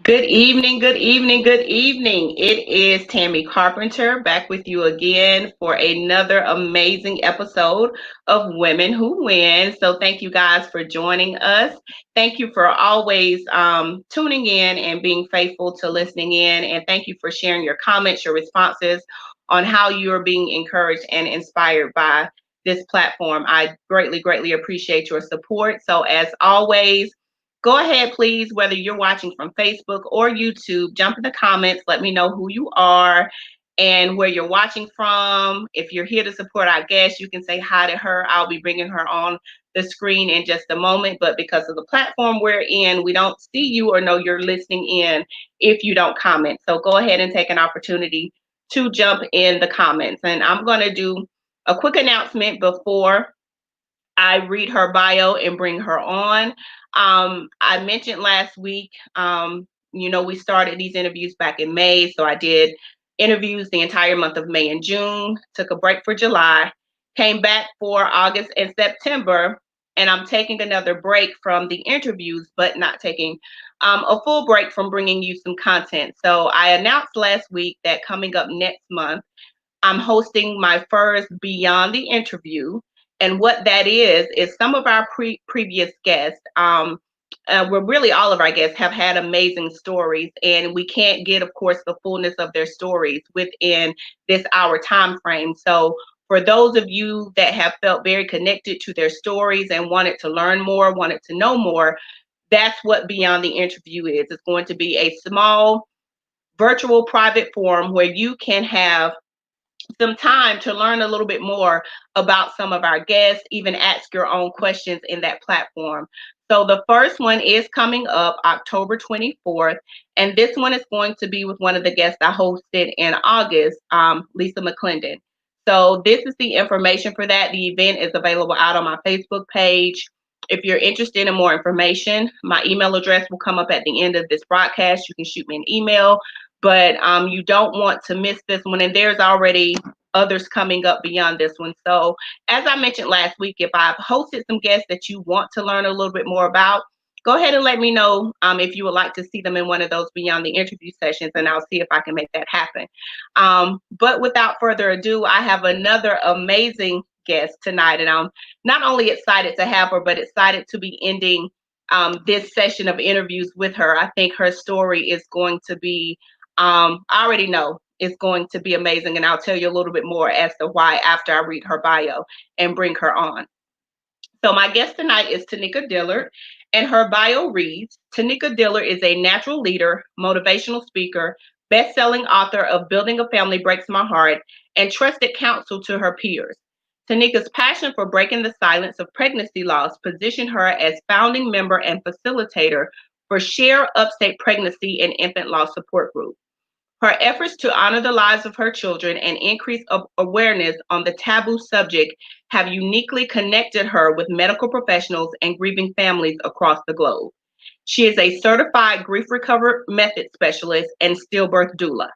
Good evening, good evening, good evening. It is Tammy Carpenter back with you again for another amazing episode of Women Who Win. So thank you guys for joining us. Thank you for always tuning in and being faithful to listening in. And thank you for sharing your comments, your responses on how you are being encouraged and inspired by this platform. I greatly, greatly appreciate your support. So as always, go ahead, please, whether you're watching from Facebook or YouTube, jump in the comments. Let me know who you are and where you're watching from. If you're here to support our guest, you can say hi to her. I'll be bringing her on the screen in just a moment. But because of the platform we're in, we don't see you or know you're listening in if you don't comment. So go ahead and take an opportunity to jump in the comments. And I'm going to do a quick announcement before I read her bio and bring her on. I mentioned last week, we started these interviews back in May. So I did interviews the entire month of May and June, took a break for July, came back for August and September, and I'm taking another break from the interviews, but not taking a full break from bringing you some content. So I announced last week that coming up next month, I'm hosting my first Beyond the Interview. And what that is some of our previous guests, well, really all of our guests have had amazing stories, and we can't get, of course, the fullness of their stories within this hour time frame. So for those of you that have felt very connected to their stories and wanted to learn more, wanted to know more, that's what Beyond the Interview is. It's going to be a small virtual private forum where you can have some time to learn a little bit more about some of our guests, even ask your own questions in that platform. So the first one is coming up October 24th, and this one is going to be with one of the guests I hosted in August, Lisa McClendon. So this is the information for that. The event is available out on my Facebook page. If you're interested in more information, my email address will come up at the end of this broadcast. You can shoot me an email, but you don't want to miss this one. And there's already others coming up beyond this one. So as I mentioned last week, if I've hosted some guests that you want to learn a little bit more about, go ahead and let me know if you would like to see them in one of those Beyond the Interview sessions, and I'll see if I can make that happen. But without further ado, I have another amazing guest tonight, and I'm not only excited to have her, but excited to be ending this session of interviews with her. I think her story is going to be, I already know it's going to be amazing, and I'll tell you a little bit more as to why after I read her bio and bring her on. So my guest tonight is Tanika Dillard, and her bio reads, Tanika Dillard is a natural leader, motivational speaker, best-selling author of Building a Family Breaks My Heart, and trusted counsel to her peers. Tanika's passion for breaking the silence of pregnancy loss positioned her as founding member and facilitator for Share Upstate Pregnancy and Infant Loss Support Group. Her efforts to honor the lives of her children and increase awareness on the taboo subject have uniquely connected her with medical professionals and grieving families across the globe. She is a certified grief recovery method specialist and stillbirth doula.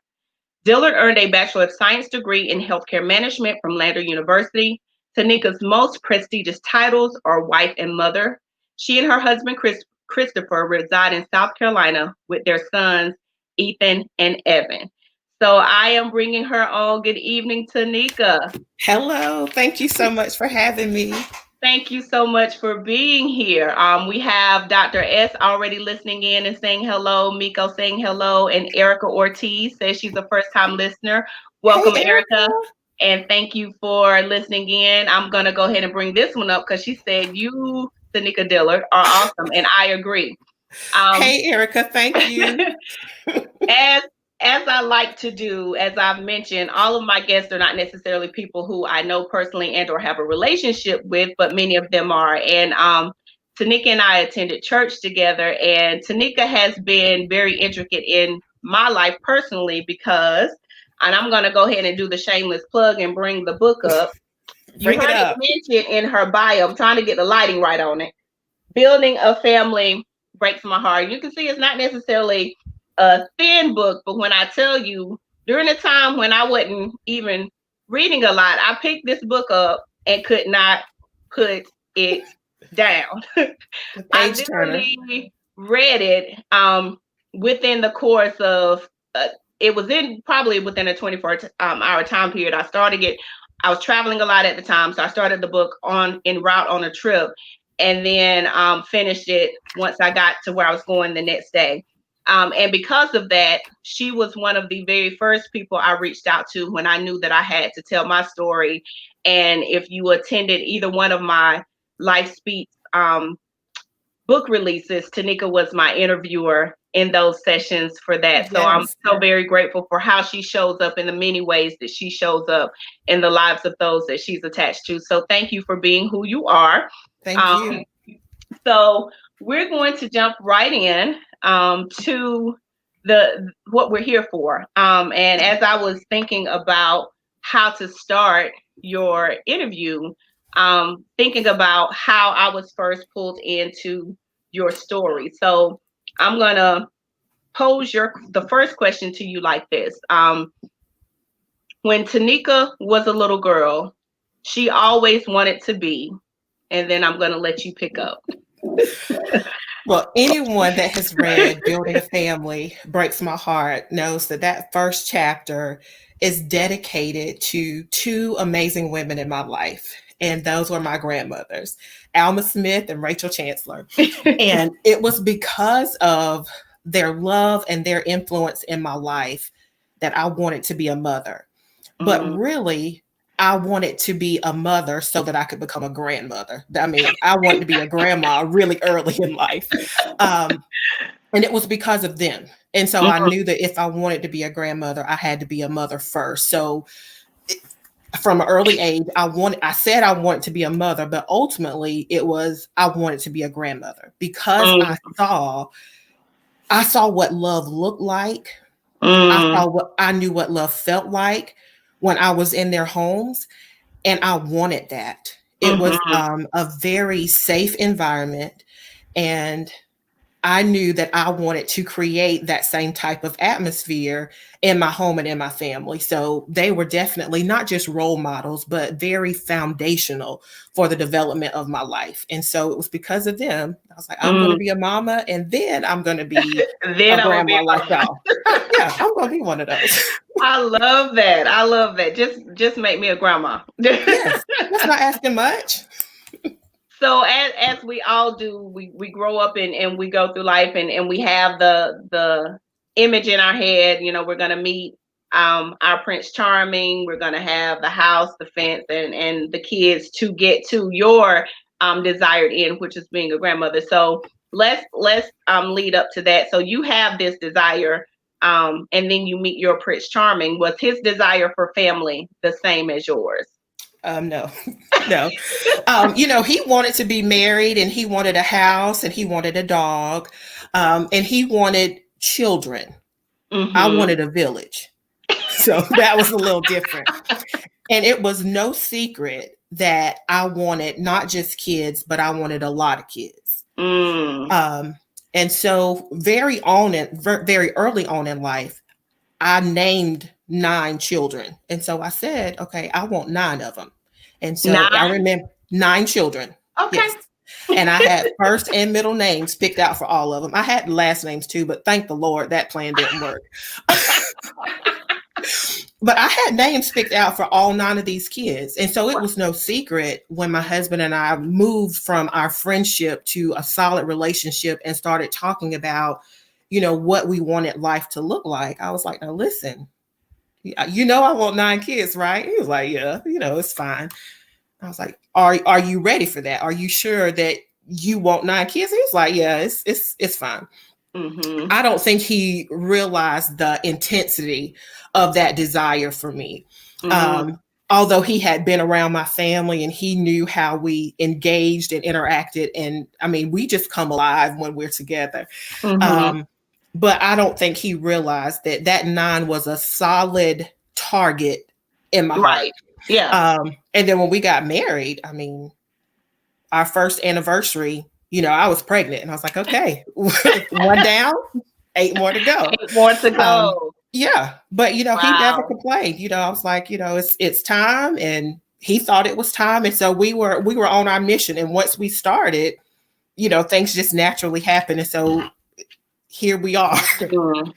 Dillard earned a Bachelor of Science degree in Healthcare Management from Lander University. Tanika's most prestigious titles are wife and mother. She and her husband, Christopher, reside in South Carolina with their sons, Ethan and Evan. So I am bringing her on. Good evening, Tanika. Hello, thank you so much for having me. Thank you so much for being here. We have Dr. S already listening in and saying hello, Miko saying hello, and Erica Ortiz says she's a first-time listener. Hey, Welcome, Erica. Erica, and thank you for listening in. I'm going to go ahead and bring this one up because she said you, Tanika Dillard, are awesome, and I agree. Um, Hey, Erica, thank you. as as I like to do, as I've mentioned, all of my guests are not necessarily people who I know personally and or have a relationship with, but many of them are. And Tanika and I attended church together, and Tanika has been very intricate in my life personally because, and I'm going to go ahead and do the shameless plug and bring the book up. You Bring it heard it up. mentioned in her bio. I'm trying to get the lighting right on it. Building a Family Breaks My Heart. You can see it's not necessarily a thin book, but when I tell you, during the time when I wasn't even reading a lot, I picked this book up and could not put it down. The I page turner. literally read it. within the course of it was in probably within a 24-hour time period. I was traveling a lot at the time, so I started the book on en route on a trip, and then finished it once I got to where I was going the next day. And because of that, she was one of the very first people I reached out to when I knew that I had to tell my story. And if you attended either one of my Life Speaks book releases, Tanika was my interviewer in those sessions for that. So I'm Yes. so very grateful for how she shows up in the many ways that she shows up in the lives of those that she's attached to. So thank you for being who you are. Thank you. So we're going to jump right in to the what we're here for. And as I was thinking about how to start your interview, thinking about how I was first pulled into your story. So I'm gonna pose the first question to you like this. When Tanika was a little girl, she always wanted to be, and then I'm gonna let you pick up. Well, anyone that has read Building a Family Breaks My Heart knows that that first chapter is dedicated to two amazing women in my life. And those were my grandmothers, Alma Smith and Rachel Chancellor. And it was because of their love and their influence in my life that I wanted to be a mother. But really, I wanted to be a mother so that I could become a grandmother. I mean, I wanted to be a grandma really early in life. And it was because of them. And so I knew that if I wanted to be a grandmother, I had to be a mother first. So from an early age, I said I wanted to be a mother, but ultimately it was, I wanted to be a grandmother because I saw what love looked like. I knew what love felt like when I was in their homes, and I wanted that. It was a very safe environment, and I knew that I wanted to create that same type of atmosphere in my home and in my family. So they were definitely not just role models, but very foundational for the development of my life. And so it was because of them. I was like, I'm going to be a mama, and then I'm going to be then a grandma like y'all. Yeah, I'm going to be one of those. I love that. I love that. Just make me a grandma. Yes, that's not asking much. So as we all do, we grow up and we go through life and we have the image in our head. You know, we're gonna meet our Prince Charming. We're gonna have the house, the fence, and the kids to get to your desired end, which is being a grandmother. So let's lead up to that. So you have this desire, and then you meet your Prince Charming. Was his desire for family the same as yours? No, no. He wanted to be married, and he wanted a house, and he wanted a dog, and he wanted children. I wanted a village. So that was a little different. And it was no secret that I wanted not just kids, but I wanted a lot of kids. And so very early on in life, I named 9 children. And so I said, okay, I want 9 of them. And so 9? I remember 9 children. Okay. Yes. And I had first and middle names picked out for all of them. I had last names too, but thank the Lord that plan didn't work. But I had names picked out for all 9 of these kids. And so it was no secret when my husband and I moved from our friendship to a solid relationship and started talking about, what we wanted life to look like. I was like, now listen, I want 9 kids, right? He was like, yeah, it's fine. I was like, are you ready for that? Are you sure that you want 9 kids? He was like, yeah, it's fine. I don't think he realized the intensity of that desire for me. Although he had been around my family and he knew how we engaged and interacted. And I mean, we just come alive when we're together. But I don't think he realized that 9 was a solid target in my heart. Yeah. And then when we got married, I mean, our first anniversary, I was pregnant, and I was like, okay, 1 down, 8 more to go. 8 more to go. Yeah. But, he never complained. I was like, it's time, and he thought it was time. And so we were on our mission. And once we started, things just naturally happened. And so here we are. Mm.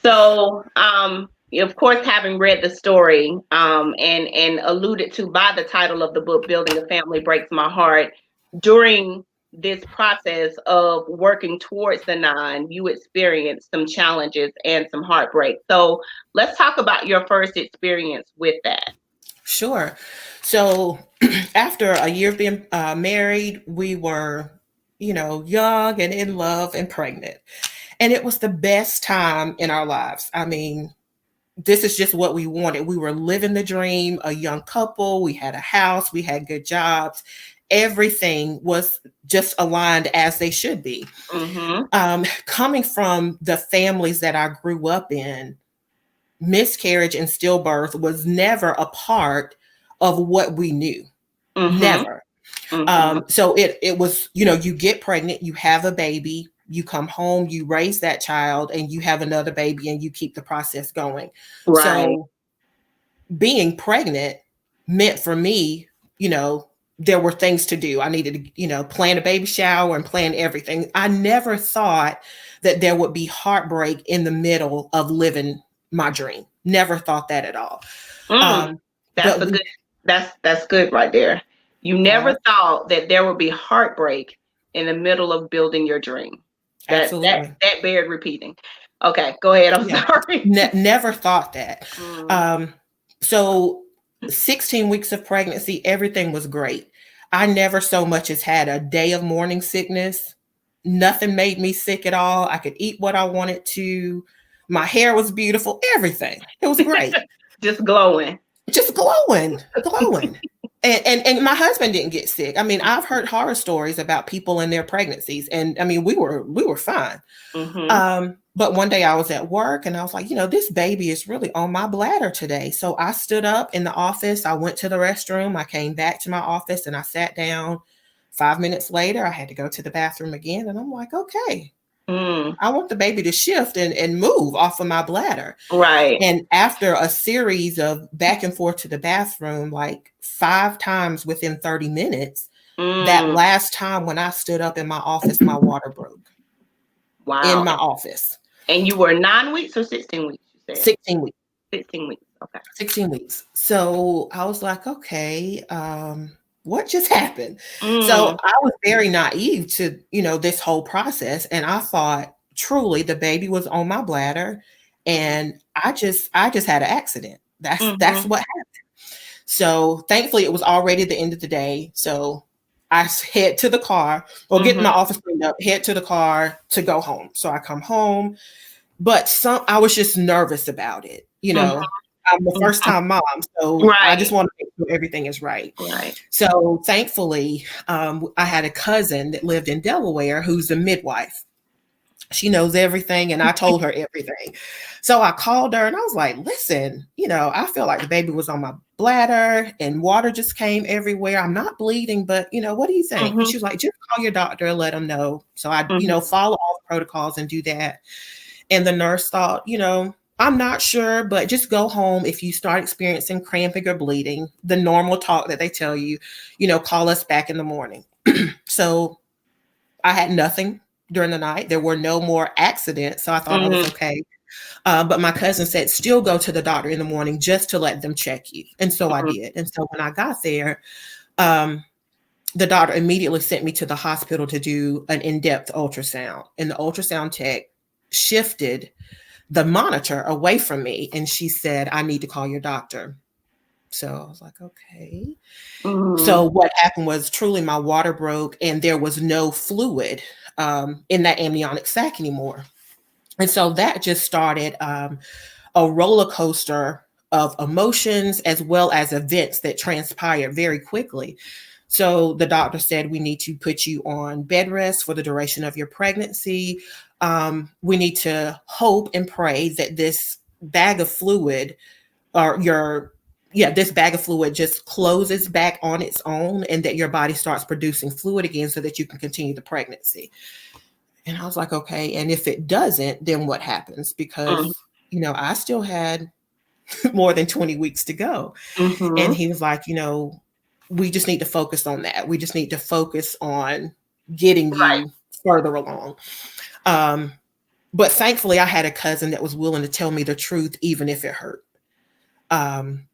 So, of course, having read the story, and alluded to by the title of the book, "Building a Family Breaks My Heart," during this process of working towards the nine, you experienced some challenges and some heartbreak. So, let's talk about your first experience with that. Sure. So after a year of being married, we were, young and in love and pregnant. And it was the best time in our lives. I mean, this is just what we wanted. We were living the dream, a young couple. We had a house, we had good jobs. Everything was just aligned as they should be. Mm-hmm. Coming from the families that I grew up in, miscarriage and stillbirth was never a part of what we knew. Mm-hmm. Never. Mm-hmm. So it was, you get pregnant, you have a baby, you come home, you raise that child, and you have another baby, and you keep the process going. Right. So being pregnant meant for me, there were things to do. I needed to, plan a baby shower and plan everything. I never thought that there would be heartbreak in the middle of living my dream. Never thought that at all. Mm. That's But a good. That's good right there. You never uh, thought that there would be heartbreak in the middle of building your dream. absolutely. That bared repeating. Okay, go ahead. I'm Yeah. sorry. Never thought that. Mm. So 16 weeks of pregnancy, everything was great. I never so much as had a day of morning sickness. Nothing made me sick at all. I could eat what I wanted to. My hair was beautiful, everything. It was great. Just glowing. Just glowing, glowing. And my husband didn't get sick. I mean, I've heard horror stories about people in their pregnancies, and I mean, we were fine. Mm-hmm. But one day I was at work and I was like, this baby is really on my bladder today. So I stood up in the office. I went to the restroom. I came back to my office and I sat down. 5 minutes later, I had to go to the bathroom again. And I'm like, okay, Mm. I want the baby to shift and move off of my bladder. Right. And after a series of back and forth to the bathroom, like 5 times within 30 minutes, that Mm. last time when I stood up in my office, my water broke in Wow. my office. And you were 9 weeks or 16 weeks? You said 16 weeks. 16 weeks. Okay. 16 weeks. So I was like, okay, what just happened? So Mm. I was very naive to, this whole process. And I thought truly the baby was on my bladder and I just had an accident. That's Mm-hmm. what happened. So thankfully it was already the end of the day. So I head to the car or get Mm-hmm. my office cleaned up, head to the car to go home. So I come home, but I was just nervous about it. Mm-hmm. I'm the first time mom, so I just Right. want to make sure everything is right. Right. So thankfully, I had a cousin that lived in Delaware who's a midwife. She knows everything, and I told her everything. So I called her and I was like, listen, I feel like the baby was on my bladder and water just came everywhere. I'm not bleeding, but, what do you think? And Mm-hmm. she was like, just call your doctor and let him know. So I, Mm-hmm. follow all the protocols and do that. And the nurse thought, I'm not sure, but just go home. If you start experiencing cramping or bleeding, the normal talk that they tell you, call us back in the morning. So I had nothing during the night. There were no more accidents. So I thought I was Mm-hmm. okay. But my cousin said, still go to the doctor in the morning just to let them check you. And so I did. And so when I got there, the doctor immediately sent me to the hospital to do an in-depth ultrasound. And the ultrasound tech shifted the monitor away from me. And she said, I need to call your doctor. So I was like, okay. Mm-hmm. So what happened was truly my water broke and there was no fluid in that amniotic sac anymore. And so that just started a roller coaster of emotions as well as events that transpired very quickly. So the doctor said, we need to put you on bed rest for the duration of your pregnancy. We need to hope and pray that this bag of fluid or this bag of fluid just closes back on its own and that your body starts producing fluid again so that you can continue the pregnancy. And I was like, okay. And if it doesn't, then what happens? Because, I still had more than 20 weeks to go. And Mm-hmm. he was like, we just need to focus on that. We just need to focus on getting Right. you further along. Um, But thankfully, I had a cousin that was willing to tell me the truth, even if it hurt. Um,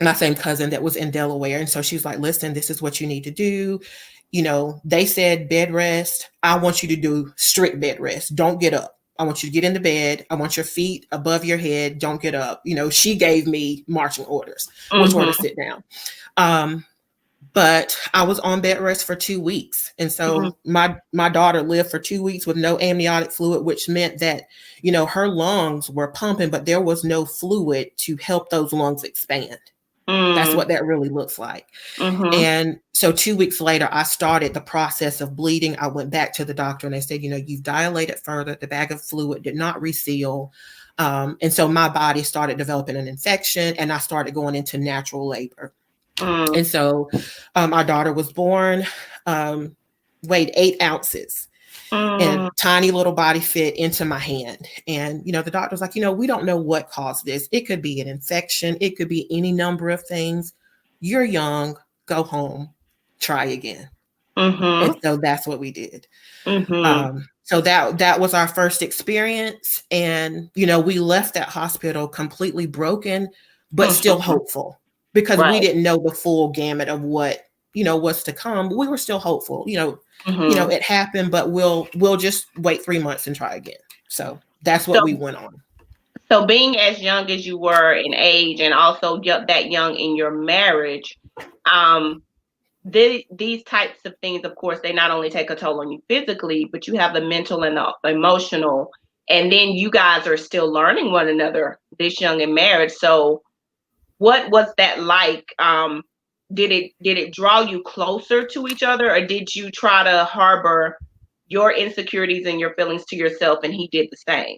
my same cousin that was in Delaware. And so she was like, listen, this is what you need to do. They said bed rest. I want you to do strict bed rest. Don't get up. I want you to get in the bed. I want your feet above your head. Don't get up. She gave me marching orders, which were to sit down. But I was on bed rest for 2 weeks. And so my daughter lived for 2 weeks with no amniotic fluid, which meant that, her lungs were pumping, but there was no fluid to help those lungs expand. That's what that really looks like. And so 2 weeks later, I started the process of bleeding. I went back to the doctor and they said, you've dilated further. The bag of fluid did not reseal. And so my body started developing an infection and I started going into natural labor. And so our daughter was born, weighed 8 ounces. And tiny little body fit into my hand. And, the doctor was like, we don't know what caused this. It could be an infection. It could be any number of things. You're young, go home, try again. And so that's what we did. So that was our first experience. And, we left that hospital completely broken, but still hopeful because we didn't know the full gamut of what, was to come. But we were still hopeful, it happened, but we'll just wait 3 months and try again. So that's what we went on. So being as young as you were in age and also that young in your marriage, these types of things, of course, they not only take a toll on you physically, but you have the mental and the emotional. And then you guys are still learning one another this young in marriage. So what was that like? Did it draw you closer to each other, or did you try to harbor your insecurities and your feelings to yourself and he did the same?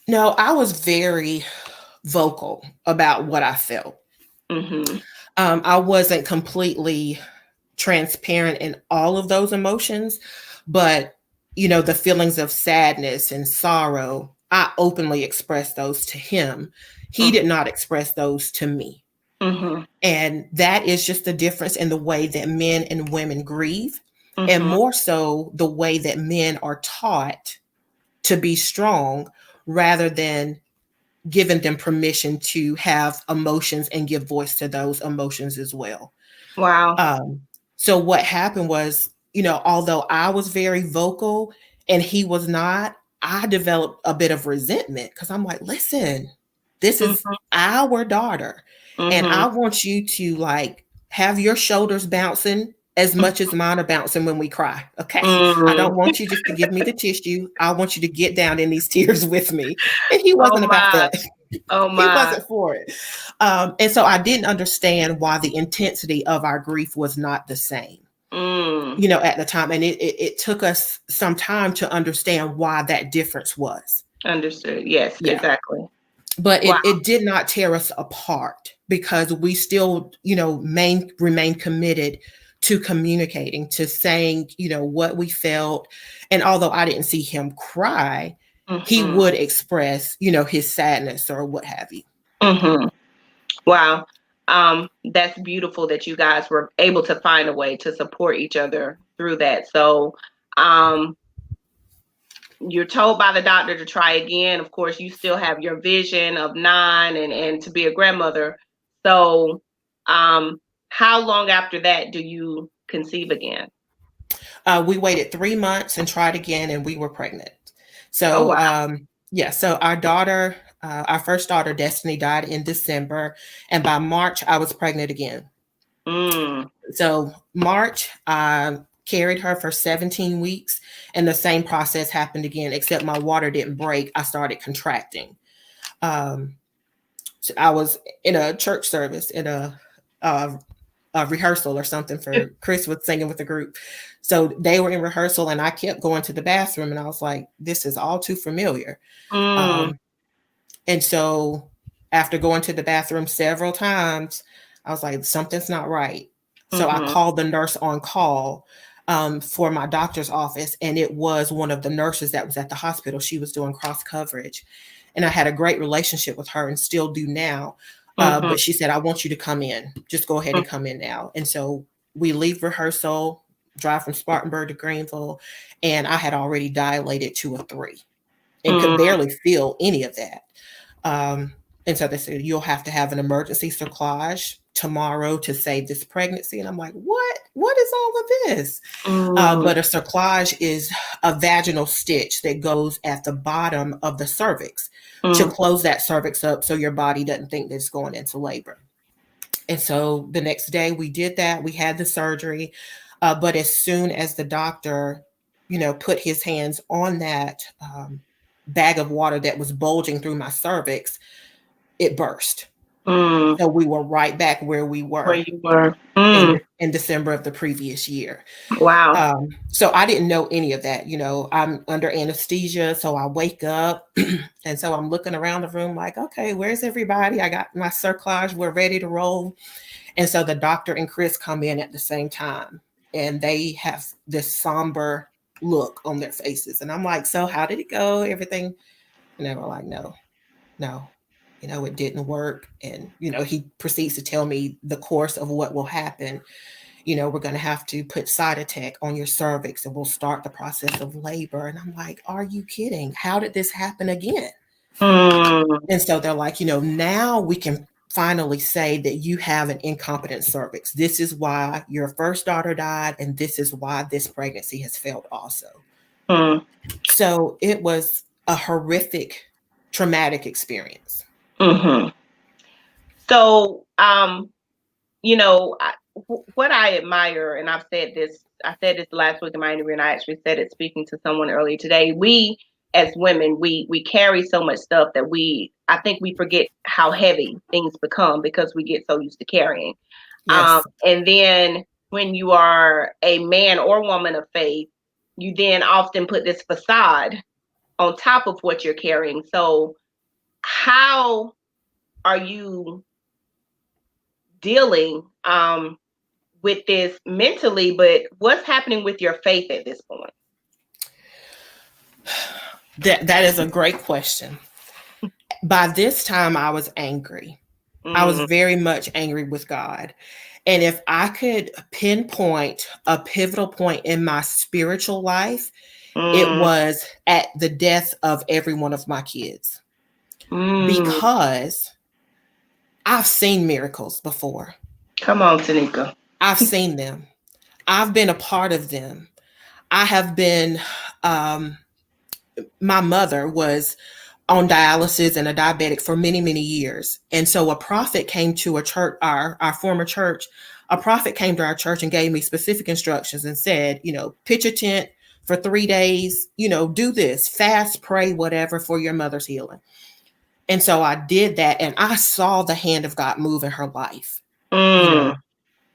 No, I was very vocal about what I felt. I wasn't completely transparent in all of those emotions, but the feelings of sadness and sorrow, I openly expressed those to him. He did not express those to me. And that is just the difference in the way that men and women grieve, and more so the way that men are taught to be strong rather than giving them permission to have emotions and give voice to those emotions as well. Wow. So what happened was, although I was very vocal and he was not, I developed a bit of resentment because I'm like, listen, this is our daughter. And I want you to have your shoulders bouncing as much as mine are bouncing when we cry. Okay. I don't want you just to give me the tissue. I want you to get down in these tears with me. And he wasn't about that. Oh my. He wasn't for it. And so I didn't understand why the intensity of our grief was not the same, at the time. And it took us some time to understand why that difference was. Understood. Yes, exactly. But it did not tear us apart because we still, remain committed to communicating, to saying, what we felt. And although I didn't see him cry, he would express, his sadness or what have you. Wow. That's beautiful that you guys were able to find a way to support each other through that. So, you're told by the doctor to try again. Of course, you still have your vision of 9 and to be a grandmother. So, how long after that do you conceive again? We waited 3 months and tried again, and we were pregnant. So, so our daughter, our first daughter, Destiny, died in December. And by March, I was pregnant again. So March, carried her for 17 weeks. And the same process happened again, except my water didn't break. I started contracting. So I was in a church service, in a rehearsal or something for Chris was singing with the group. So they were in rehearsal and I kept going to the bathroom and I was like, this is all too familiar. And so after going to the bathroom several times, I was like, something's not right. So I called the nurse on call for my doctor's office. And it was one of the nurses that was at the hospital. She was doing cross coverage. And I had a great relationship with her and still do now. But she said, I want you to come in. Just go ahead and come in now. And so we leave rehearsal. drive from Spartanburg to Greenville, and I had already dilated to a 3 and could Mm. barely feel any of that. And so they said, you'll have to have an emergency cerclage tomorrow to save this pregnancy. And I'm like, what? What is all of this? But a cerclage is a vaginal stitch that goes at the bottom of the cervix to close that cervix up so your body doesn't think that it's going into labor. And so the next day we did that. We had the surgery. But as soon as the doctor, put his hands on that bag of water that was bulging through my cervix, it burst. So we were right back where we were. Where you were. In December of the previous year. Wow. So I didn't know any of that. I'm under anesthesia. So I wake up and so I'm looking around the room like, okay, where's everybody? I got my cerclage. We're ready to roll. And so the doctor and Chris come in at the same time and they have this somber look on their faces. And I'm like, so how did it go? Everything? And they were like, no, it didn't work. And, he proceeds to tell me the course of what will happen. We're going to have to put Cytotec on your cervix and we'll start the process of labor. And I'm like, are you kidding? How did this happen again? And so they're like, now we can finally say that you have an incompetent cervix. This is why your first daughter died. And this is why this pregnancy has failed also. So it was a horrific, traumatic experience. So, what I admire, and I said this last week in my interview, and I actually said it speaking to someone earlier today. We, as women, we carry so much stuff that I think we forget how heavy things become because we get so used to carrying. Yes. And then when you are a man or woman of faith, you then often put this facade on top of what you're carrying. So how are you dealing with this mentally, but what's happening with your faith at this point? That is a great question. By this time, I was angry. I was very much angry with God. And if I could pinpoint a pivotal point in my spiritual life, it was at the death of every one of my kids. Because I've seen miracles before. Come on, Tanika. I've seen them. I've been a part of them. I have been, my mother was on dialysis and a diabetic for many, many years. And so a prophet came to a church, our former church, a prophet came to our church and gave me specific instructions and said, pitch a tent for 3 days, do this, fast, pray, whatever for your mother's healing. And so I did that and I saw the hand of God move in her life.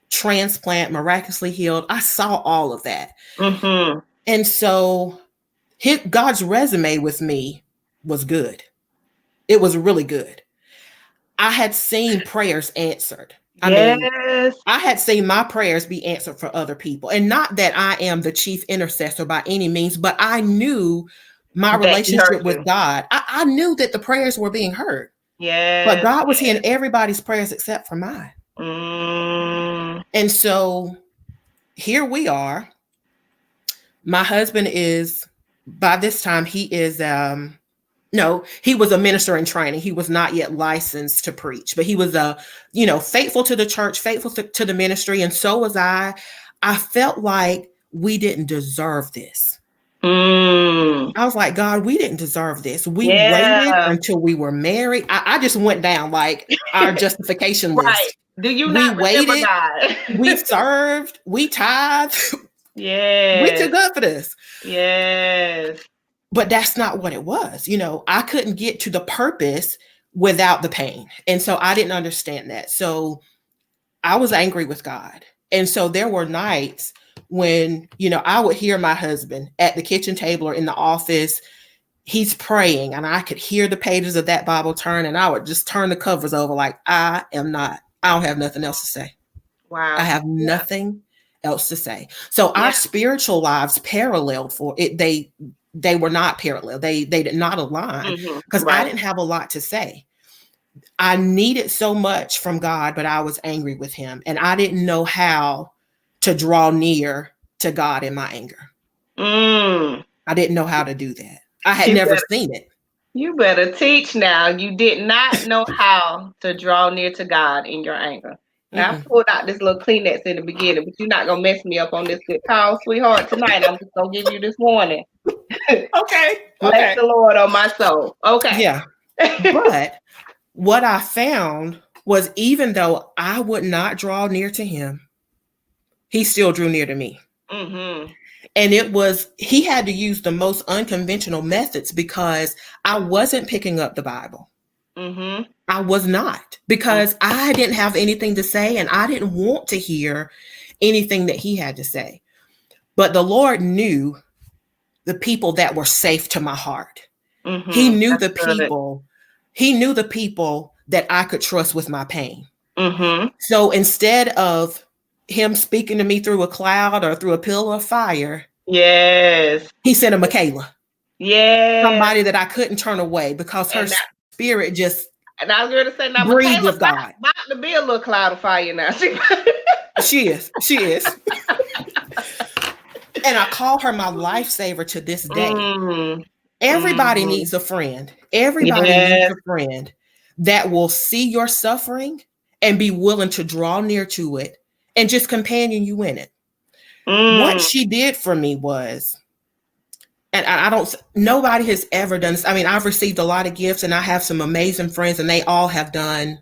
Transplant, miraculously healed. I saw all of that. And so God's resume with me was good. It was really good. I had seen prayers answered. I mean, I had seen my prayers be answered for other people. And not that I am the chief intercessor by any means, but I knew my relationship with God. I knew that the prayers were being heard. But God was hearing everybody's prayers except for mine. And so here we are. My husband is, by this time, he is, he was a minister in training. He was not yet licensed to preach, but he was, faithful to the church, faithful to the ministry. And so was I. I felt like we didn't deserve this. I was like, God, we didn't deserve this. We waited until we were married. I just went down like our justification list. Right. Do you not remember God? We served, we tithed. Yeah. We too good for this. Yes. But that's not what it was. I couldn't get to the purpose without the pain. And so I didn't understand that. So I was angry with God. And so there were nights when, I would hear my husband at the kitchen table or in the office, he's praying and I could hear the pages of that Bible turn and I would just turn the covers over like, I don't have nothing else to say. Wow. I have nothing else to say. So our spiritual lives paralleled for it. They were not parallel. They did not align because I didn't have a lot to say. I needed so much from God, but I was angry with him and I didn't know how to draw near to God in my anger. Mm. I didn't know how to do that. I had You never better, seen it. you better teach now. You did not know how to draw near to God in your anger. Now, I pulled out this little Kleenex in the beginning, but you're not going to mess me up on this good call, sweetheart, tonight. I'm just going to give you this warning. Okay. Bless the Lord on my soul. Okay. Yeah. But what I found was even though I would not draw near to him, he still drew near to me. Mm-hmm. And he had to use the most unconventional methods because I wasn't picking up the Bible. Mm-hmm. I was not, because I didn't have anything to say and I didn't want to hear anything that he had to say. But the Lord knew the people that were safe to my heart. Mm-hmm. He knew That's the good. people. He knew the people that I could trust with my pain. Mm-hmm. So instead of him speaking to me through a cloud or through a pillar of fire, yes, he sent a Michaela. Yes. Somebody that I couldn't turn away because her spirit just and I was going to say, now breathed Michaela with God. about to be a little cloud of fire now. She is. And I call her my lifesaver to this day. Everybody needs a friend. Everybody needs a friend that will see your suffering and be willing to draw near to it and just companion you in it. What she did for me was, and nobody has ever done this. I mean, I've received a lot of gifts and I have some amazing friends and they all have done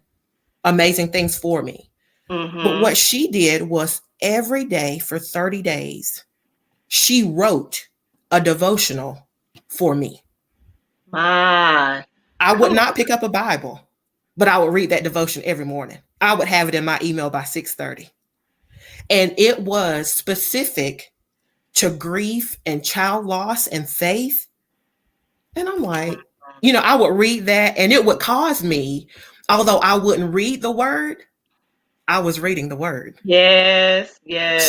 amazing things for me. But what she did was every day for 30 days, she wrote a devotional for me. I would not pick up a Bible, but I would read that devotion every morning. I would have it in my email by 6:30. And it was specific to grief and child loss and faith. And I'm like, I would read that and it would cause me, although I wouldn't read the word, I was reading the word. Yes.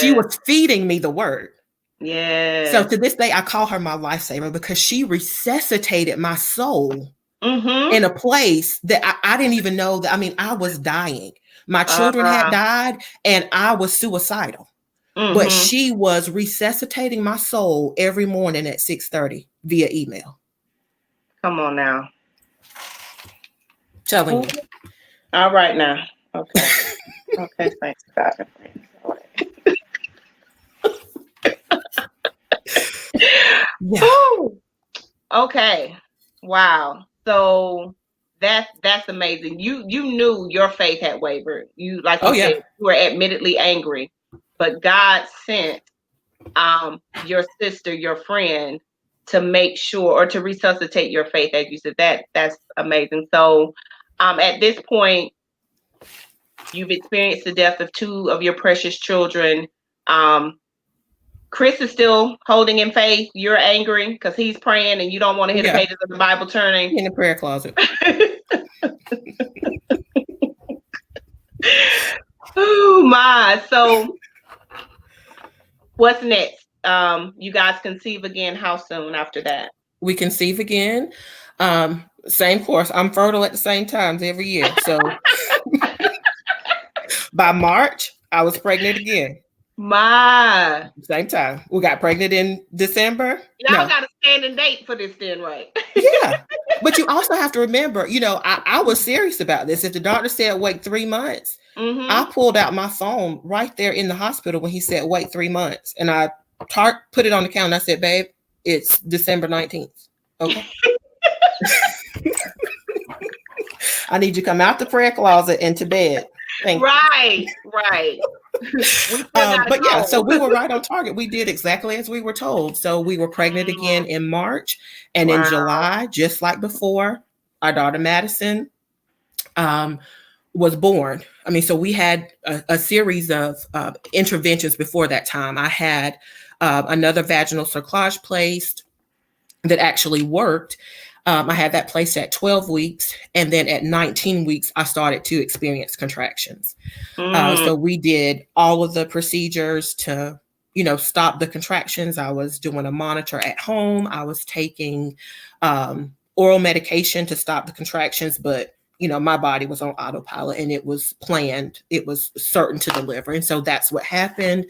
She was feeding me the word. Yes. So to this day, I call her my lifesaver because she resuscitated my soul in a place that I didn't even know that. I mean, I was dying. My children had died and I was suicidal. But she was resuscitating my soul every morning at 6:30 via email. Come on now. Telling you. All right now. Okay. Okay, thanks God. Yeah. Okay. Wow. So that's amazing. You knew your faith had wavered. You said, you were admittedly angry, but God sent your sister, your friend, to make sure or to resuscitate your faith, as you said. That's amazing. So at this point, you've experienced the death of 2 of your precious children. Chris is still holding in faith. You're angry because he's praying and you don't want to hear the pages of the Bible turning. In the prayer closet. Oh my. So what's next? You guys conceive again. How soon after that? We conceive again. Same course. I'm fertile at the same times every year. So by March, I was pregnant again. Same time. We got pregnant in December. Y'all got a standing date for this then, right? Yeah. But you also have to remember, I was serious about this. If the doctor said wait 3 months, I pulled out my phone right there in the hospital when he said wait 3 months. And I put it on the counter and I said, babe, it's December 19th. Okay. I need you to come out the prayer closet and to bed. Right. But yeah, so we were right on target. We did exactly as we were told. So we were pregnant again in March, and in July, just like before, our daughter Madison was born. I mean, so we had a series of interventions before that time. I had another vaginal cerclage placed that actually worked. I had that placed at 12 weeks. And then at 19 weeks, I started to experience contractions. So we did all of the procedures to, stop the contractions. I was doing a monitor at home. I was taking oral medication to stop the contractions. But, my body was on autopilot and it was planned. It was certain to deliver. And so that's what happened.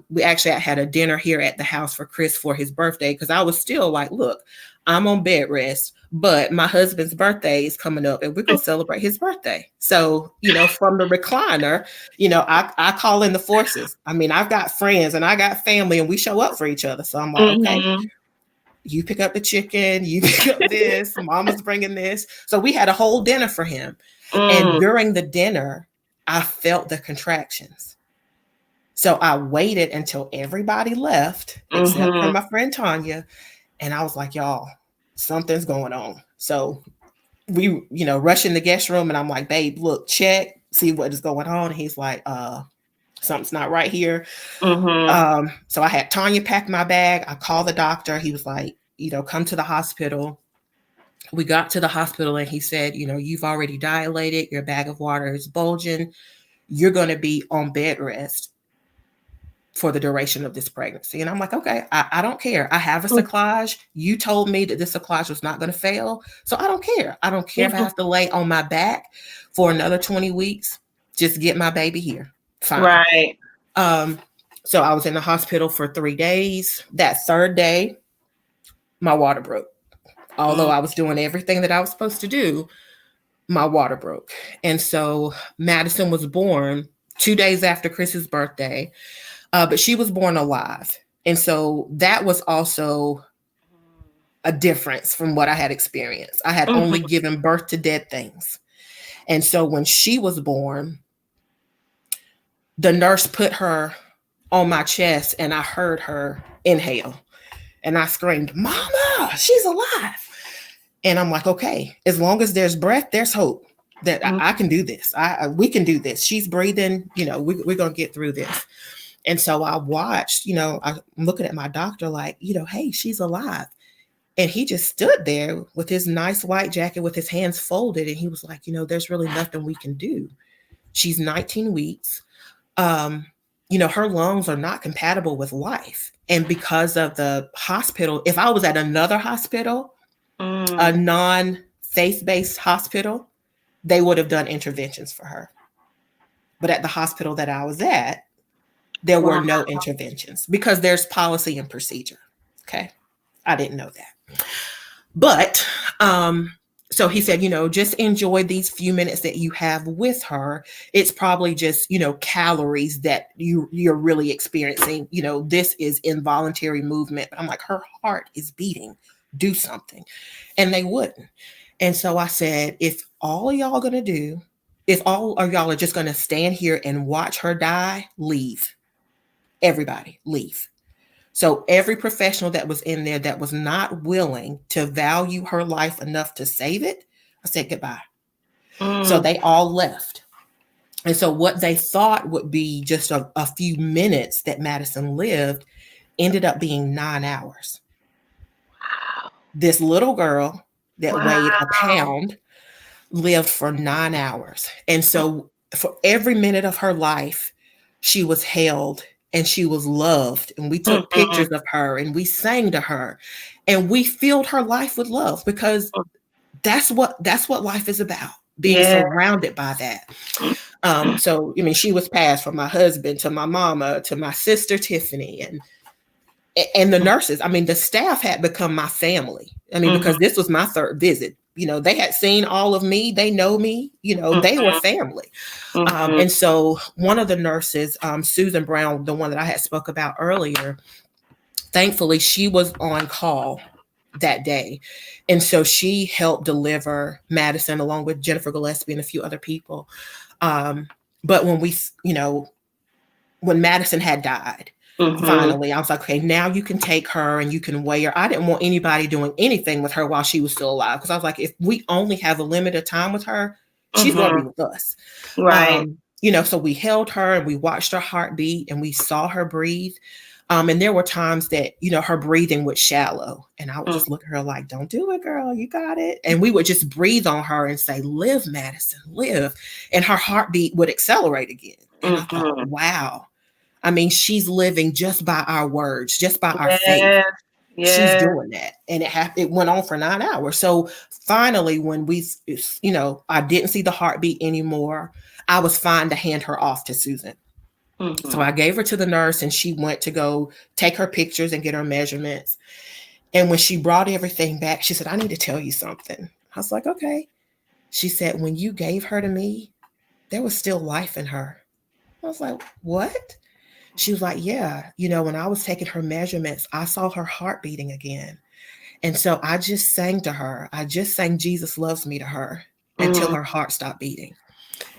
We actually had a dinner here at the house for Chris for his birthday because I was still like, look, I'm on bed rest, but my husband's birthday is coming up and we're going to celebrate his birthday. So, from the recliner, I call in the forces. I mean, I've got friends and I got family and we show up for each other. So I'm like, okay, you pick up the chicken, you pick up this, mama's bringing this. So we had a whole dinner for him. And during the dinner, I felt the contractions. So I waited until everybody left, except for my friend Tanya. And I was like, y'all, something's going on. So we, rush in the guest room and I'm like, babe, look, check, see what is going on. And he's like, something's not right here. So I had Tanya pack my bag. I called the doctor. He was like, come to the hospital. We got to the hospital and he said, you've already dilated. Your bag of water is bulging. You're going to be on bed rest for the duration of this pregnancy. And I'm like, okay, I don't care. I have a cyclage. You told me that this cyclage was not going to fail. So I don't care. I don't care if I have to lay on my back for another 20 weeks. Just get my baby here. Fine. Right. So I was in the hospital for 3 days. That third day, my water broke. Although I was doing everything that I was supposed to do, my water broke. And so Madison was born 2 days after Chris's birthday. But she was born alive. And so that was also a difference from what I had experienced. I had only given birth to dead things. And so when she was born, the nurse put her on my chest and I heard her inhale. And I screamed, Mama, she's alive. And I'm like, okay, as long as there's breath, there's hope that I can do this. We can do this. She's breathing, we're going to get through this. And so I watched, I'm looking at my doctor like, hey, she's alive. And he just stood there with his nice white jacket with his hands folded. And he was like, there's really nothing we can do. She's 19 weeks. Her lungs are not compatible with life. And because of the hospital, if I was at another hospital, a non-faith-based hospital, they would have done interventions for her. But at the hospital that I was at, there were no interventions because there's policy and procedure. Okay. I didn't know that. But so he said, just enjoy these few minutes that you have with her. It's probably just, calories that you're really experiencing. This is involuntary movement. But I'm like, her heart is beating. Do something. And they wouldn't. And so I said, if all of y'all are just going to stand here and watch her die, leave. Everybody leave. So every professional that was in there that was not willing to value her life enough to save it, I said goodbye. So they all left. And so what they thought would be just a few minutes that Madison lived ended up being 9 hours. Wow. This little girl that weighed a pound lived for 9 hours. And so for every minute of her life, she was held and she was loved. And we took pictures of her and we sang to her and we filled her life with love because that's what life is about, being surrounded by that. So, she was passed from my husband to my mama, to my sister, Tiffany, and the nurses. The staff had become my family. Because this was my third visit. They had seen all of me. They know me. They were family. And so one of the nurses, Susan Brown, the one that I had spoke about earlier, thankfully she was on call that day. And so she helped deliver Madison along with Jennifer Gillespie and a few other people. But when Madison had died, finally, I was like, okay, now you can take her and you can weigh her. I didn't want anybody doing anything with her while she was still alive. Because I was like, if we only have a limited time with her, she's going to be with us. Right. So we held her and we watched her heartbeat and we saw her breathe. And there were times that, her breathing was shallow. And I would just look at her like, don't do it, girl. You got it. And we would just breathe on her and say, live, Madison, live. And her heartbeat would accelerate again. And I thought, wow. She's living just by our words, just by our faith. she's Yeah. doing that. And it went on for 9 hours. So finally, when I didn't see the heartbeat anymore, I was fine to hand her off to Susan. So Mm-hmm. I gave her to the nurse, and she went to go take her pictures and get her measurements. And when she brought everything back, she said, I need to tell you something. I was like, okay. She said, when you gave her to me, there was still life in her. I was like, what? She was like, yeah, when I was taking her measurements, I saw her heart beating again. And so I just sang to her. I just sang Jesus Loves Me to her until Mm-hmm. her heart stopped beating.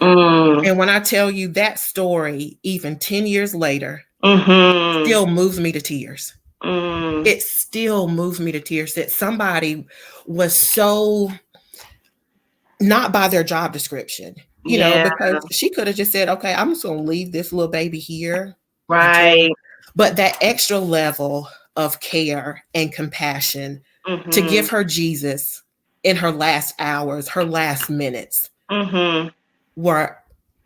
Mm-hmm. And when I tell you that story, even 10 years later, Mm-hmm. still moves me to tears. Mm-hmm. It still moves me to tears that somebody was so not by their job description, Yeah. because she could have just said, okay, I'm just going to leave this little baby here until, Right. but that extra level of care and compassion to Mm-hmm. give her Jesus in her last hours, her last minutes Mm-hmm. were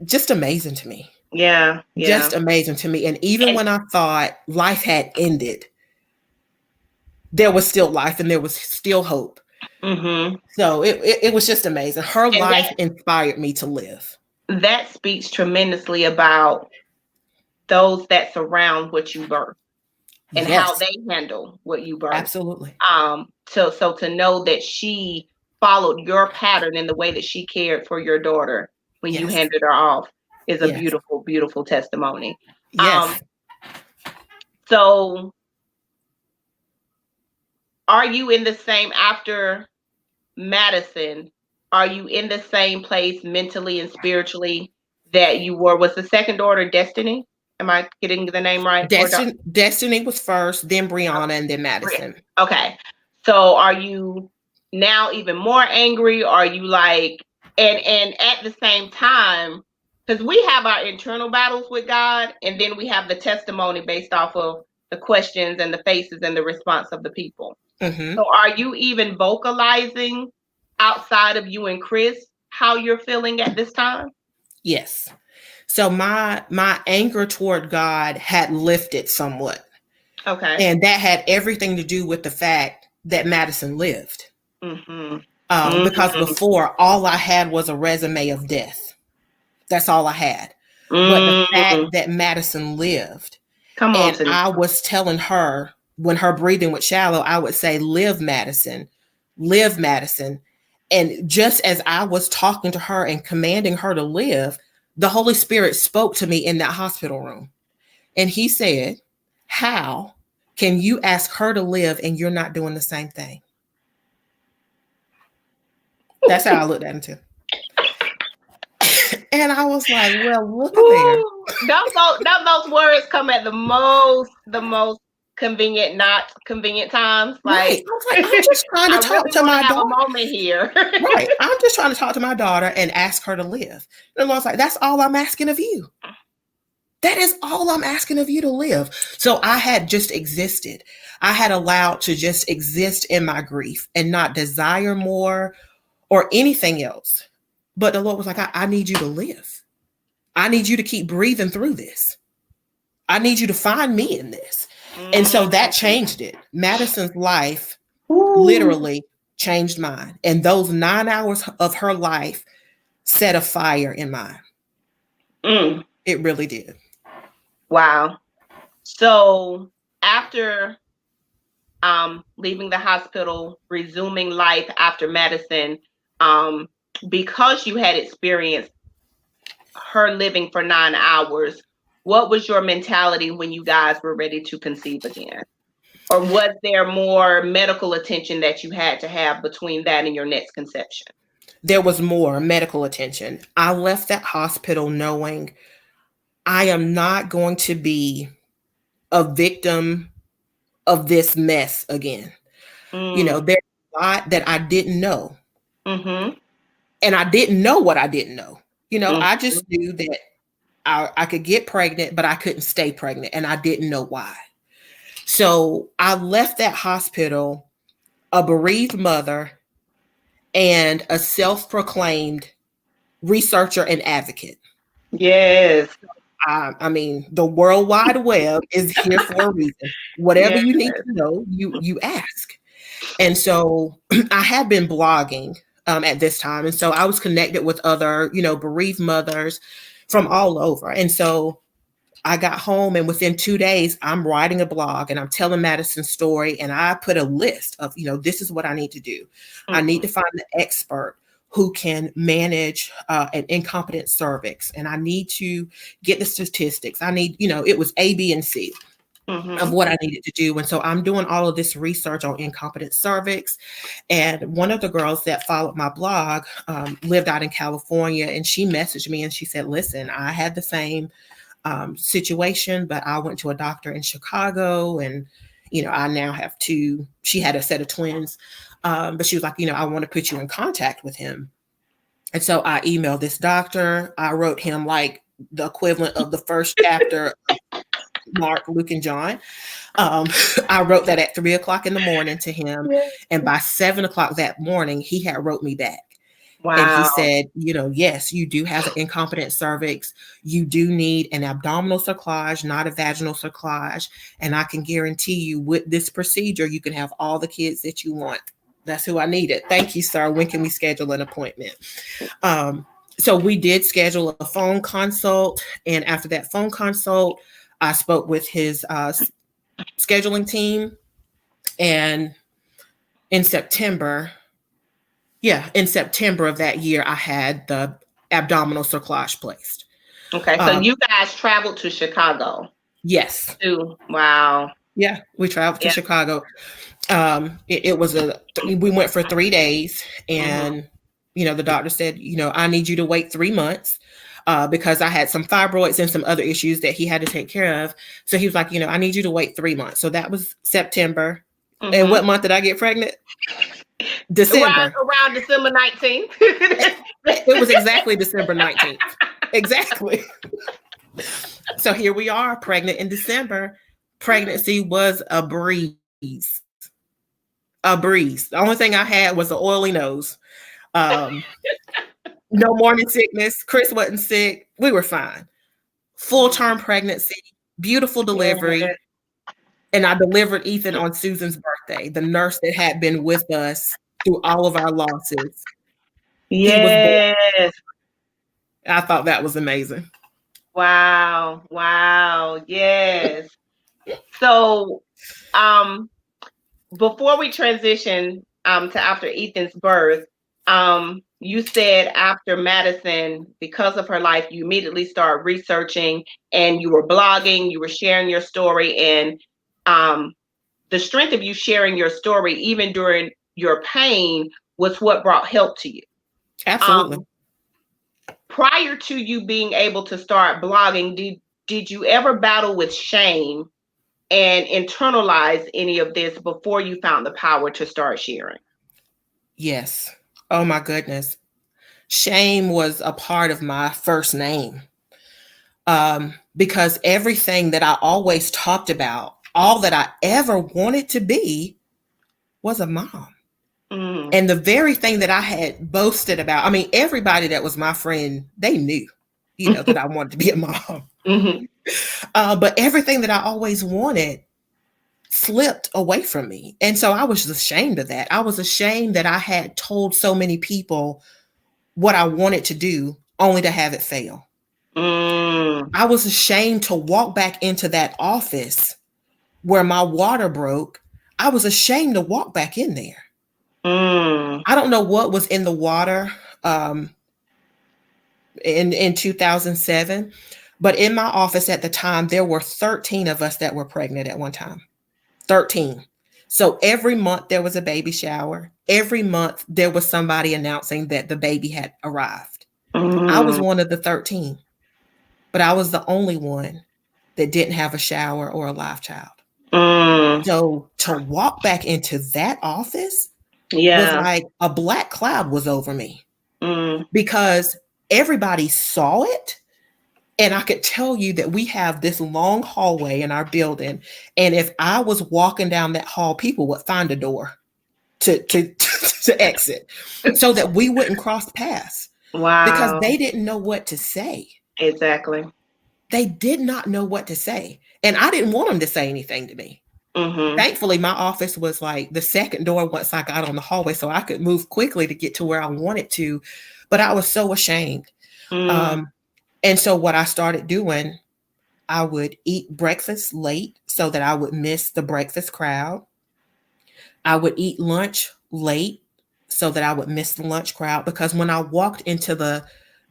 just amazing to me. Yeah. Yeah. Just amazing to me. And even And when I thought life had ended, there was still life and there was still hope. mm-hmm. So it was just amazing. Her And life inspired me to live. that speaks tremendously about those that surround what you birth and how Yes, they handle what you birth. absolutely. So to know that she followed your pattern in the way that she cared for your daughter when you Yes, handed her off is a yes, beautiful, beautiful testimony. Um, yes. so are you in the same after Madison? Are you in the same place mentally and spiritually that you were? Was the second daughter Destiny? Am I getting the name right? Or Destiny was first, then Brianna, and then Madison. okay. So are you now even more angry? Are you like and at the same time, because we have our internal battles with God, and then we have the testimony based off of the questions and the faces and the response of the people. Mm-hmm. So are you even vocalizing outside of you and Chris how you're feeling at this time? Yes. So my anger toward God had lifted somewhat, Okay. and that had everything to do with the fact that Madison lived. Mm-hmm. Because Mm-hmm. before, all I had was a resume of death. That's all I had. But the Mm-hmm. fact that Madison lived, Come on, and Tanika. I was telling her when her breathing was shallow, I would say, live, Madison, live, Madison. And just as I was talking to her and commanding her to live, the Holy Spirit spoke to me in that hospital room. And he said, how can you ask her to live and you're not doing the same thing? That's how I looked at him too. And I was like, well, look at there. Those words come at the most convenient, not convenient times. Right. Like I was like, I'm just trying to I talk really to want my to have a daughter. moment here. Right. I'm just trying to talk to my daughter and ask her to live. And the Lord's like, that's all I'm asking of you. That is all I'm asking of you to live. So I had just existed. I had allowed to just exist in my grief and not desire more or anything else. But the Lord was like, I need you to live. I need you to keep breathing through this. I need you to find me in this. And so that changed it. Madison's life literally changed mine. And those 9 hours of her life set a fire in mine. Mm. It really did. Wow. So after leaving the hospital, resuming life after Madison, um, because you had experienced her living for 9 hours, what was your mentality when you guys were ready to conceive again? Or was there more medical attention that you had to have between that and your next conception? There was more medical attention. I left that hospital knowing I am not going to be a victim of this mess again. There's a lot that I didn't know. Mm-hmm. And I didn't know what I didn't know. Mm-hmm. I just knew that I could get pregnant, but I couldn't stay pregnant. And I didn't know why. So I left that hospital a bereaved mother and a self-proclaimed researcher and advocate. Yes. I mean, the World Wide Web is here for a reason. Whatever Yeah. you need to know, you ask. And so I had been blogging at this time. And so I was connected with other, bereaved mothers from all over. And so I got home, and within 2 days, I'm writing a blog and I'm telling Madison's story. And I put a list of, this is what I need to do. I need to find the expert who can manage an incompetent cervix. And I need to get the statistics. I need, it was A, B, and C of what I needed to do. And so I'm doing all of this research on incompetent cervix. And one of the girls that followed my blog lived out in California, and she messaged me and she said, listen, I had the same situation, but I went to a doctor in Chicago, and I now have two. She had a set of twins, but she was like, I want to put you in contact with him. And so I emailed this doctor. I wrote him like the equivalent of the first chapter of Mark, Luke, and John. I wrote that at 3:00 in the morning to him, and by 7:00 that morning, he had wrote me back. Wow. And he said, yes, you do have an incompetent cervix. You do need an abdominal cerclage, not a vaginal cerclage. And I can guarantee you with this procedure, you can have all the kids that you want. That's who I needed. Thank you, sir. When can we schedule an appointment? So we did schedule a phone consult. And after that phone consult, I spoke with his scheduling team. And in September of that year, I had the abdominal cerclage placed. Okay, so you guys traveled to Chicago. Yes. Wow. Yeah, we traveled to Chicago. We went for 3 days, and the doctor said, I need you to wait 3 months because I had some fibroids and some other issues that he had to take care of. So he was like, I need you to wait 3 months. So that was September. And what month did I get pregnant? December. Around December 19th. It was exactly December 19th. Exactly. So here we are, pregnant in December. Pregnancy was a breeze. A breeze. The only thing I had was an oily nose. No morning sickness. Chris wasn't sick. We were fine. Full-term pregnancy. Beautiful delivery. Yeah. And I delivered Ethan on Susan's birthday, the nurse that had been with us through all of our losses. Yes. I thought that was amazing. Wow. Wow. Yes. So, before we transition to after Ethan's birth, you said after Madison, because of her life, you immediately started researching and you were blogging, you were sharing your story, and the strength of you sharing your story, even during your pain, was what brought help to you. Absolutely. Prior to you being able to start blogging, did you ever battle with shame and internalize any of this before you found the power to start sharing? Yes. Oh my goodness. Shame was a part of my first name. Because everything that I always talked about, all that I ever wanted to be, was a mom. And the very thing that I had boasted about, I mean, everybody that was my friend, they knew, that I wanted to be a mom. But everything that I always wanted slipped away from me. And so I was ashamed of that. I was ashamed that I had told so many people what I wanted to do only to have it fail. I was ashamed to walk back into that office where my water broke. I was ashamed to walk back in there. I don't know what was in the water in 2007, but in my office at the time, there were 13 of us that were pregnant at one time. 13. So every month there was a baby shower. Every month there was somebody announcing that the baby had arrived. I was one of the 13. But I was the only one that didn't have a shower or a live child. So to walk back into that office was like a black cloud was over me because everybody saw it. And I could tell you that we have this long hallway in our building. And if I was walking down that hall, people would find a door to exit so that we wouldn't cross paths. Wow. Because they didn't know what to say. Exactly. they did not know what to say. And I didn't want them to say anything to me. Mm-hmm. Thankfully, my office was like the second door once I got on the hallway, so I could move quickly to get to where I wanted to. But I was so ashamed. Mm. And so what I started doing, I would eat breakfast late so that I would miss the breakfast crowd. I would eat lunch late so that I would miss the lunch crowd, because when I walked into the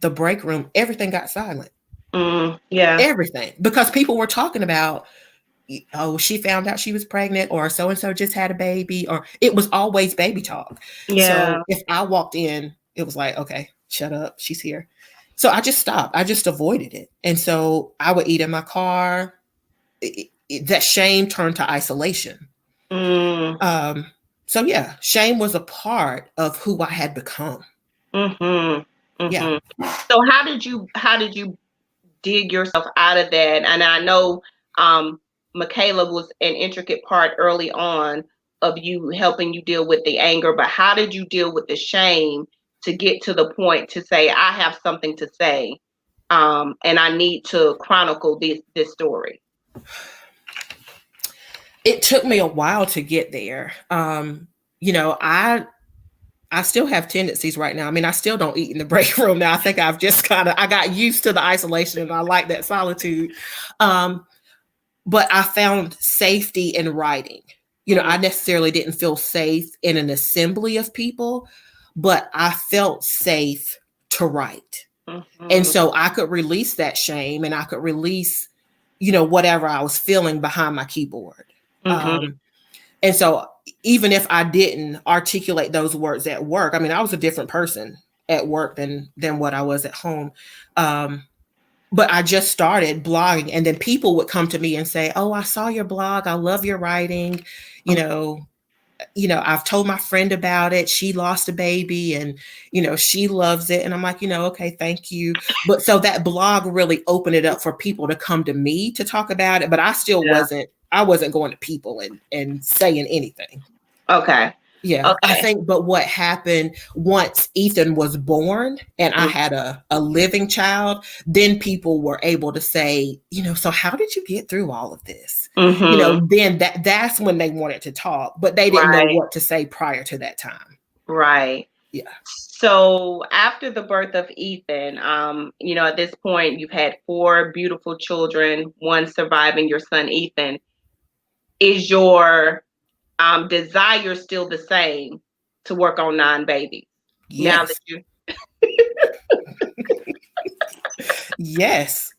break room, everything got silent. Yeah. Everything. Because people were talking about, oh, she found out she was pregnant, or so and so just had a baby, or it was always baby talk. Yeah. So if I walked in, it was like, okay, shut up, she's here. So I just stopped. I just avoided it. And so I would eat in my car. That shame turned to isolation. So yeah, shame was a part of who I had become. Yeah. So how did you dig yourself out of that? And I know Michaela was an intricate part early on of you helping you deal with the anger, but how did you deal with the shame to get to the point to say, I have something to say, and I need to chronicle this story? It took me a while to get there. I still have tendencies right now. I mean, I still don't eat in the break room now. I think I've just I got used to the isolation, and I like that solitude. But I found safety in writing. I necessarily didn't feel safe in an assembly of people, but I felt safe to write. And so I could release that shame, and I could release, whatever I was feeling behind my keyboard. And so even if I didn't articulate those words at work, I mean, I was a different person at work than what I was at home. But I just started blogging, and then people would come to me and say, oh, I saw your blog. I love your writing. I've told my friend about it. She lost a baby, and, she loves it. And I'm like, okay, thank you. But so that blog really opened it up for people to come to me to talk about it. But I still wasn't going to people and saying anything. Okay. Yeah. Okay. I think, but what happened once Ethan was born and I had a living child, then people were able to say, so how did you get through all of this? Then that's when they wanted to talk, but they didn't know what to say prior to that time. Right. Yeah. So after the birth of Ethan, at this point you've had 4 beautiful children, one surviving, your son Ethan. Is your desire still the same to work on 9 babies? Yes. Now that you Yes.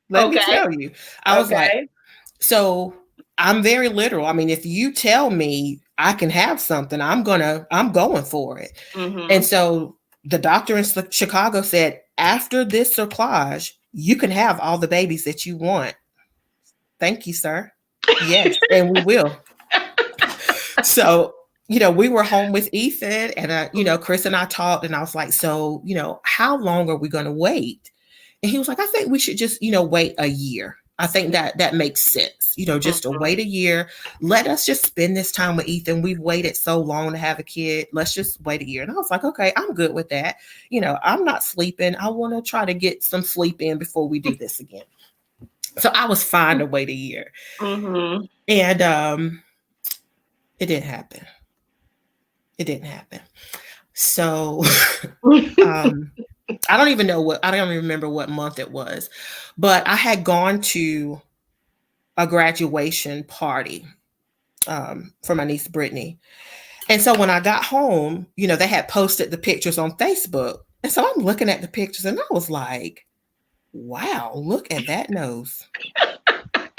Let me tell you. I was like, so I'm very literal. I mean, if you tell me I can have something, I'm going for it. And so the doctor in Chicago said, after this cerclage, you can have all the babies that you want. Thank you, sir. Yes, and we will. So, we were home with Ethan, and, Chris and I talked, and I was like, so, how long are we going to wait? And he was like, I think we should just, wait a year. I think that makes sense, just to wait a year. Let us just spend this time with Ethan. We've waited so long to have a kid. Let's just wait a year. And I was like, okay, I'm good with that. I'm not sleeping. I want to try to get some sleep in before we do this again. So I was fine to wait a year. And it didn't happen. So I don't even remember what month it was, but I had gone to a graduation party for my niece Brittany. And so when I got home, they had posted the pictures on Facebook. And so I'm looking at the pictures and I was like, wow, look at that nose. And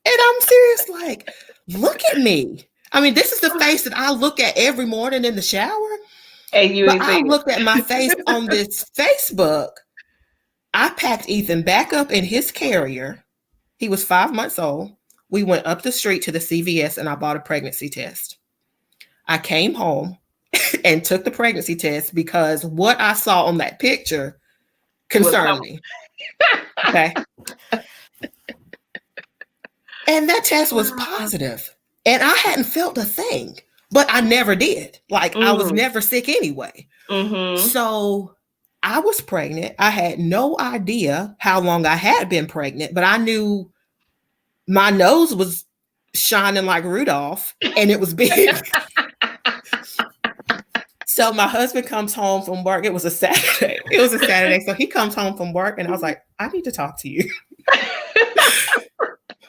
I'm serious, like, look at me. I mean, this is the face that I look at every morning in the shower. But I looked at my face on this Facebook. I packed Ethan back up in his carrier. He was 5 months old. We went up the street to the CVS and I bought a pregnancy test. I came home and took the pregnancy test because what I saw on that picture concerned me. Okay. And that test was positive. And I hadn't felt a thing, but I never did. Like, I was never sick anyway. So I was pregnant. I had no idea how long I had been pregnant, but I knew my nose was shining like Rudolph and it was big. So my husband comes home from work. It was a Saturday. It was a Saturday. So he comes home from work and I was like, I need to talk to you.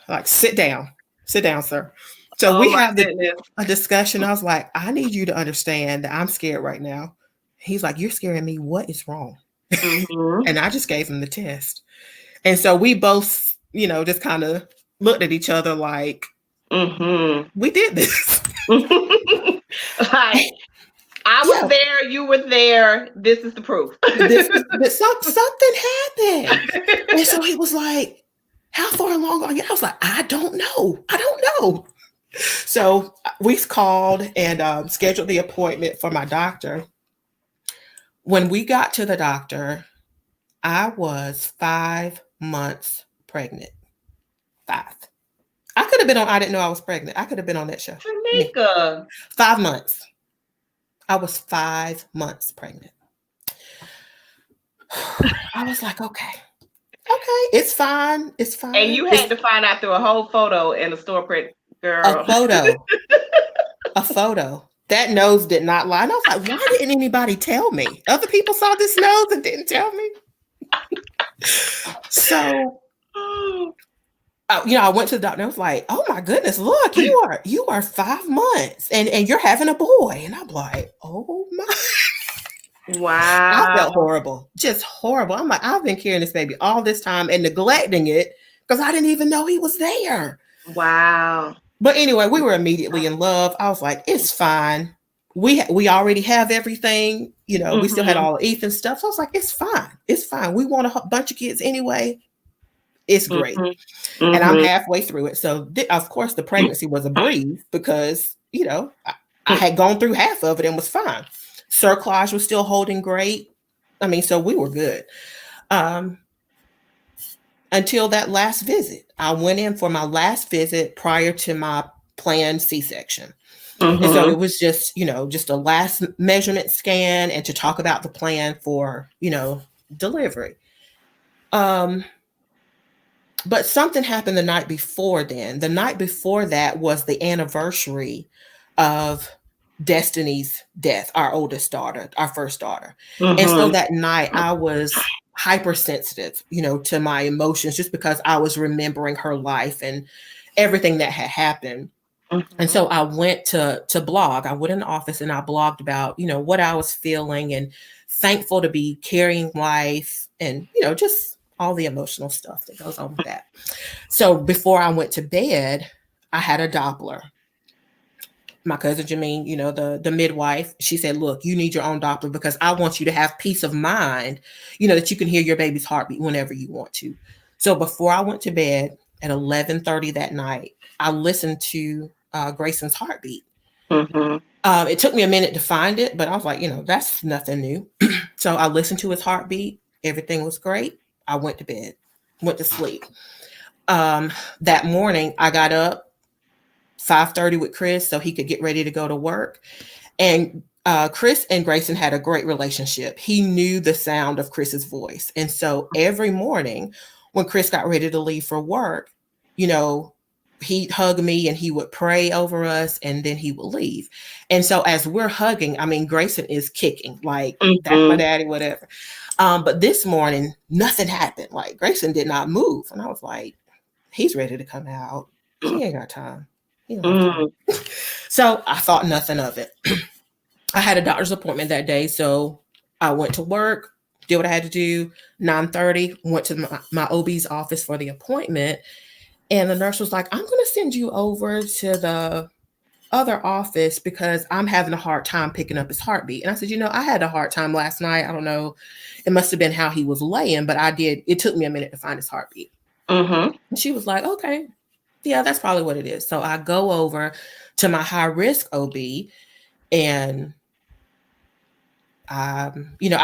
Like, sit down, sir. So Oh we my have goodness. a discussion. I was like, I need you to understand that I'm scared right now. He's like, you're scaring me. What is wrong? Mm-hmm. And I just gave him the test. And so we both, just kind of looked at each other like, Mm-hmm. we did this. Like, I was Yeah, there, you were there. This is the proof. something happened. And so he was like, how far along are you? I was like, I don't know. So we called and scheduled the appointment for my doctor. When we got to the doctor, I was 5 months pregnant. 5. I could have been on I Didn't Know I Was Pregnant. I could have been on that show. Me. Tanika. 5 months. I was 5 months pregnant. I was like, okay, it's fine. It's fine. And you had to find out through a whole photo in a store print, girl. A photo. That nose did not lie. And I was like, why didn't anybody tell me? Other people saw this nose and didn't tell me. So, I went to the doctor and I was like, oh my goodness, look, you are 5 months and you're having a boy. And I'm like, oh my. Wow. I felt horrible, just horrible. I'm like, I've been carrying this baby all this time and neglecting it because I didn't even know he was there. Wow. But anyway, we were immediately in love. I was like, it's fine. We already have everything. We still had all of Ethan's stuff. So I was like, it's fine. It's fine. We want a bunch of kids anyway. It's great. Mm-hmm. And I'm halfway through it. So, of course, the pregnancy was a breeze because, I had gone through half of it and was fine. Cerclage was still holding great. I mean, so we were good. Until that last visit. I went in for my last visit prior to my planned C-section. Mm-hmm. And so it was just a last measurement scan and to talk about the plan for, delivery. But something happened the night before then. The night before that was the anniversary of Destiny's death, our oldest daughter, our first daughter. Mm-hmm. And so that night I was hypersensitive, to my emotions just because I was remembering her life and everything that had happened. Mm-hmm. And so I went to blog. I went in the office and I blogged about, what I was feeling and thankful to be carrying life and, just all the emotional stuff that goes on with that. So before I went to bed, I had a Doppler. My cousin Jameen, the midwife, she said, look, you need your own Doppler because I want you to have peace of mind, that you can hear your baby's heartbeat whenever you want to. So before I went to bed at 11:30 that night, I listened to Grayson's heartbeat. Mm-hmm. It took me a minute to find it, but I was like, that's nothing new. So I listened to his heartbeat. Everything was great. I went to bed, went to sleep. That morning, I got up 5:30 with Chris so he could get ready to go to work. And Chris and Grayson had a great relationship. He knew the sound of Chris's voice. And so every morning when Chris got ready to leave for work, he'd hug me and he would pray over us and then he would leave. And so as we're hugging, Grayson is kicking like, mm-hmm. That's my daddy, whatever. But this morning, nothing happened. Like Grayson did not move. And I was like, he's ready to come out. He ain't got time. So I thought nothing of it. I had a doctor's appointment that day. So I went to work, did what I had to do. 9:30, went to my OB's office for the appointment. And the nurse was like, I'm going to send you over to the other office because I'm having a hard time picking up his heartbeat. And I said, I had a hard time last night. I don't know. It must have been how he was laying, but it took me a minute to find his heartbeat. Mm-hmm. And she was like, okay, yeah, that's probably what it is. So I go over to my high risk OB and, I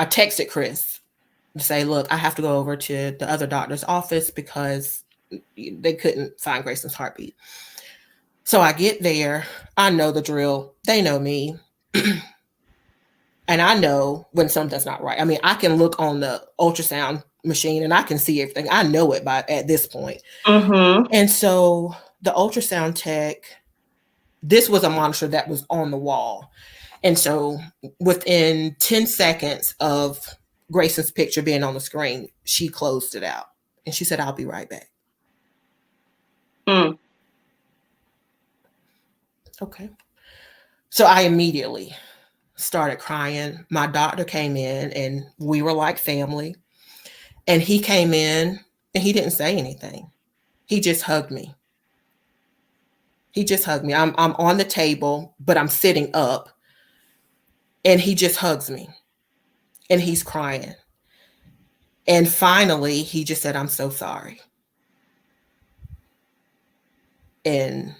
texted Chris to say, look, I have to go over to the other doctor's office because they couldn't find Grayson's heartbeat. So I get there. I know the drill. They know me. And And I know when something's not right. I mean, I can look on the ultrasound machine and I can see everything. I know it by at this point. Mm-hmm. And so the ultrasound tech, this was a monitor that was on the wall. And so within 10 seconds of Grayson's picture being on the screen, she closed it out. And she said, I'll be right back. Mm. Okay. So I immediately started crying. My doctor came in and we were like family. And he came in and he didn't say anything. He just hugged me. He just hugged me. I'm on the table, but I'm sitting up. And he just hugs me. And he's crying. And finally, he just said, I'm so sorry. And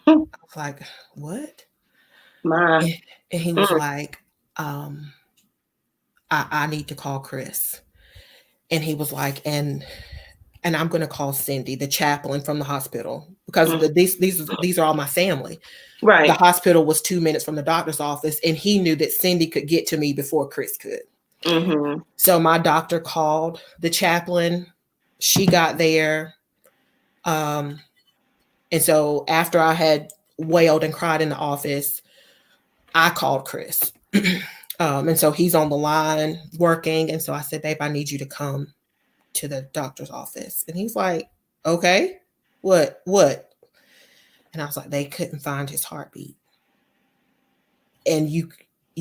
I was like, what? My. And he was like, I need to call Chris. And he was like, and I'm going to call Cindy, the chaplain from the hospital, because these are all my family. Right. The hospital was 2 minutes from the doctor's office, and he knew that Cindy could get to me before Chris could. Mm-hmm. So my doctor called the chaplain. She got there. And so after I had wailed and cried in the office, I called Chris. And so he's on the line working. And so I said, babe, I need you to come to the doctor's office. And he's like, okay, what? And I was like, they couldn't find his heartbeat. And you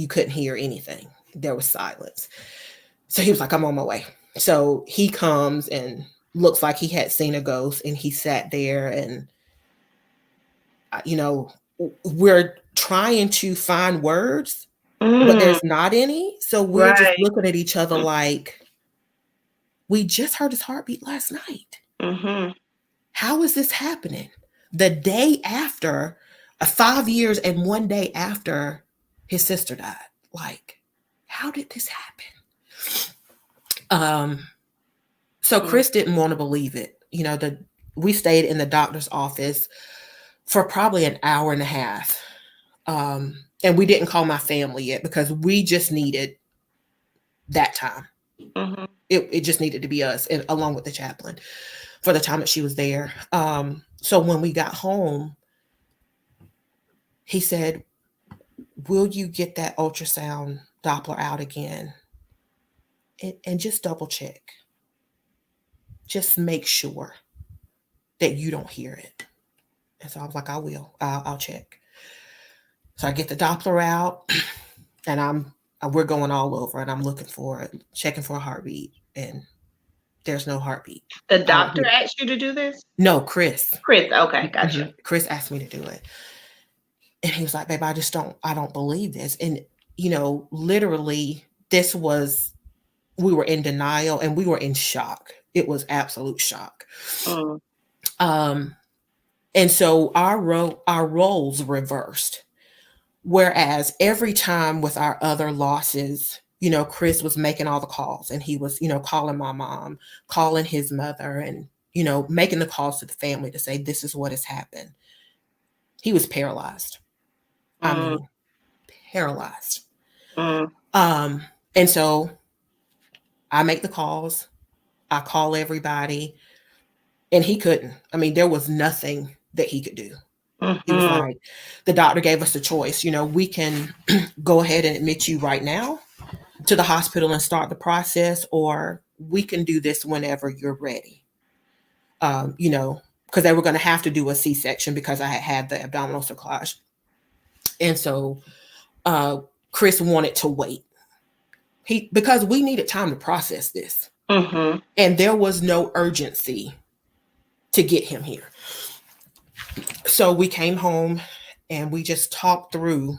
couldn't hear anything. There was silence. So he was like, I'm on my way. So he comes and looks like he had seen a ghost, and he sat there, and we're trying to find words, but there's not any. So we're just looking at each other like, we just heard his heartbeat last night. Mm-hmm. How is this happening? The day after, 5 years and 1 day after his sister died. Like, how did this happen? So Chris didn't want to believe it. We stayed in the doctor's office for probably an hour and a half. And we didn't call my family yet because we just needed that time. Mm-hmm. It just needed to be us, and along with the chaplain, for the time that she was there. So when we got home, he said, will you get that ultrasound Doppler out again? And just double check. Just make sure that you don't hear it. And so I was like, I will. I'll check. So I get the Doppler out, and we're going all over, and I'm looking for it, checking for a heartbeat, and there's no heartbeat. The doctor asked you to do this? No, Chris. Chris, okay, gotcha. Mm-hmm. Chris asked me to do it. And he was like, babe, I don't believe this. And, literally we were in denial and we were in shock. It was absolute shock. And so our roles reversed. Whereas every time with our other losses, Chris was making all the calls, and he was, calling my mom, calling his mother, and, making the calls to the family to say, this is what has happened. He was paralyzed. I mean, paralyzed. And so I make the calls, I call everybody, and he couldn't. I mean, there was nothing that he could do. He was like, the doctor gave us a choice. We can go ahead and admit you right now to the hospital and start the process, or we can do this whenever you're ready. Because they were going to have to do a C-section because I had the abdominal cerclage. And so Chris wanted to wait. Because we needed time to process this. Mm-hmm. And there was no urgency to get him here. So we came home and we just talked through,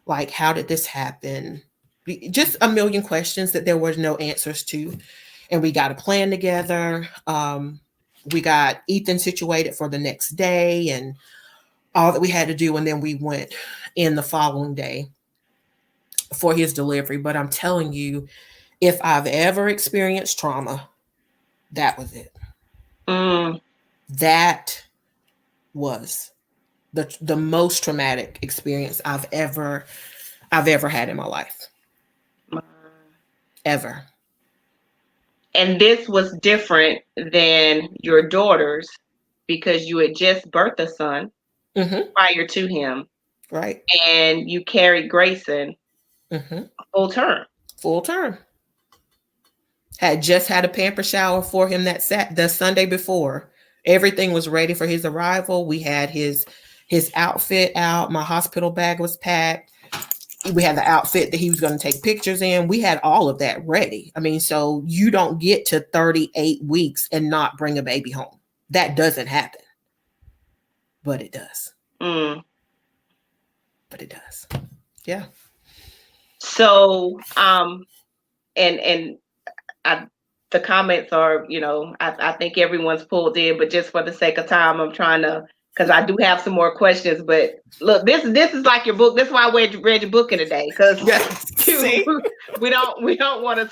like, how did this happen? Just a million questions that there was no answers to. And we got a plan together. We got Ethan situated for the next day and all that we had to do. And then we went in the following day for his delivery. But I'm telling you, if I've ever experienced trauma, that was it. That was the most traumatic experience I've ever had in my life. Ever. And this was different than your daughters because you had just birthed a son prior to him. Right. And you carried Grayson full term. Full term. Had just had a pamper shower for him the Sunday before. Everything was ready for his arrival. We had his outfit out. My hospital bag was packed. We had the outfit that he was going to take pictures in. We had all of that ready. I mean, so you don't get to 38 weeks and not bring a baby home. That doesn't happen. But it does. But it does. Yeah. So, the comments are, I think everyone's pulled in, but just for the sake of time, I'm trying to, because I do have some more questions. But look, this is like your book. This is why I read your book in a day, because we don't want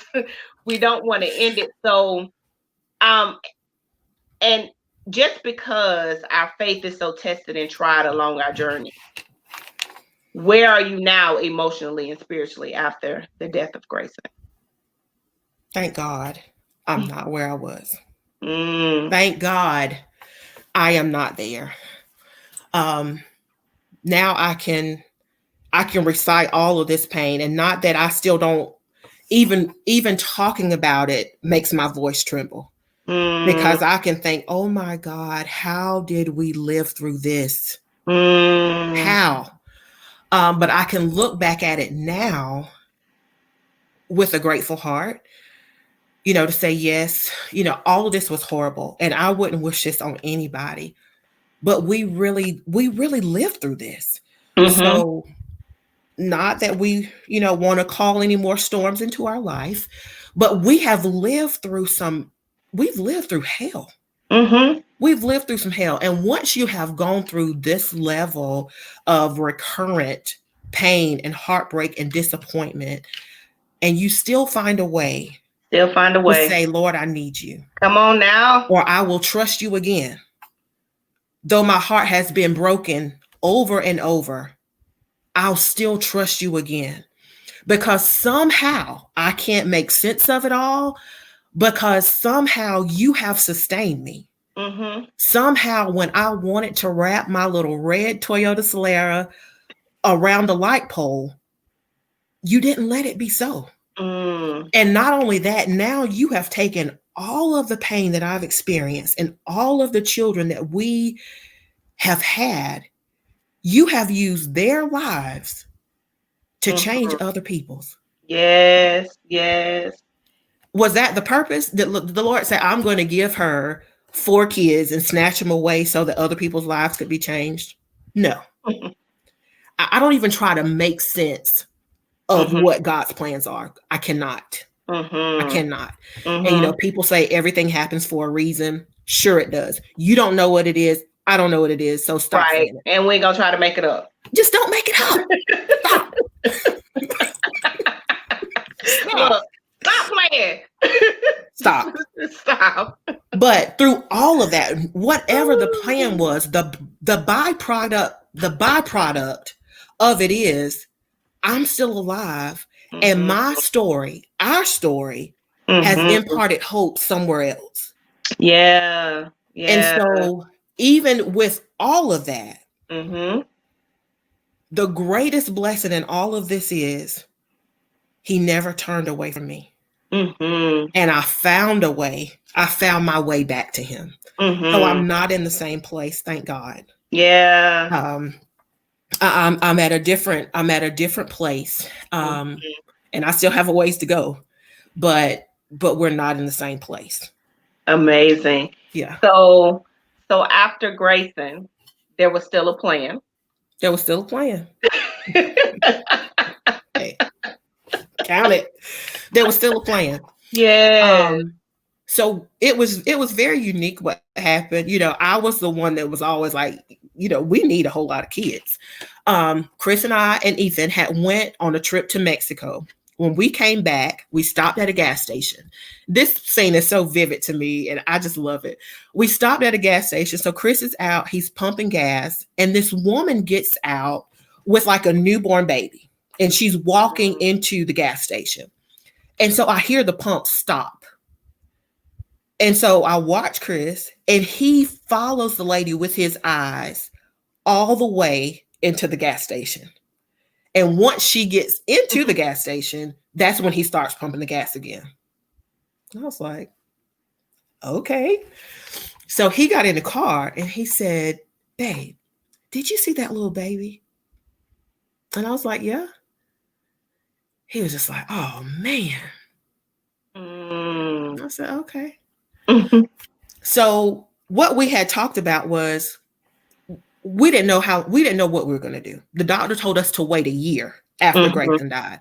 to end it. So, and just because our faith is so tested and tried along our journey, where are you now emotionally and spiritually after the death of Grayson? Thank God I'm not where I was. Thank God I am not there. Now I can recite all of this pain, and not that I still don't even talking about it makes my voice tremble. Because I can think, oh my God, how did we live through this? How? But I can look back at it now with a grateful heart, to say, yes, all of this was horrible and I wouldn't wish this on anybody, but we really lived through this. So not that we, want to call any more storms into our life, but we have lived through we've lived through hell. We've lived through some hell. And once you have gone through this level of recurrent pain and heartbreak and disappointment, and you still find a way. To say, Lord, I need you. Come on now. Or I will trust you again. Though my heart has been broken over and over, I'll still trust you again. Because somehow I can't make sense of it all, because somehow you have sustained me. Somehow when I wanted to wrap my little red Toyota Solara around the light pole, you didn't let it be so. And not only that, now you have taken all of the pain that I've experienced and all of the children that we have had, you have used their lives to change other people's. Yes, yes. Was that the purpose? Did the Lord say, I'm going to give her 4 kids and snatch them away so that other people's lives could be changed? No. I don't even try to make sense of what God's plans are. I cannot. I cannot. And people say everything happens for a reason. Sure it does. You don't know what it is. I don't know what it is. So stop saying it. And we ain't gonna try to make it up. Just don't make it up. Stop. Stop playing. Stop. But through all of that, whatever the plan was, the byproduct of it is I'm still alive, and my story, our story, has imparted hope somewhere else. Yeah. And so even with all of that, the greatest blessing in all of this is he never turned away from me. And I found a way. I found my way back to him. So I'm not in the same place, thank God. Yeah. I'm at a different place. And I still have a ways to go, but we're not in the same place. Amazing. Yeah. So after Grayson, there was still a plan. There was still a plan. Hey, count it. There was still a plan. Yeah. So it was very unique what happened. I was the one that was always like, we need a whole lot of kids. Chris and I and Ethan had went on a trip to Mexico When we came back, we stopped at a gas station. This scene is so vivid to me, and I just love it. We stopped at a gas station. So Chris is out, he's pumping gas, and this woman gets out with like a newborn baby, and she's walking into the gas station. And so I hear the pump stop. And so I watch Chris, and he follows the lady with his eyes all the way into the gas station. And once she gets into the gas station, that's when he starts pumping the gas again. I was like, okay. So he got in the car and he said, babe, did you see that little baby? And I was like, yeah. He was just like, oh, man. I said, okay. So what we had talked about was we didn't know what we were going to do. The doctor told us to wait a year after Grayson died,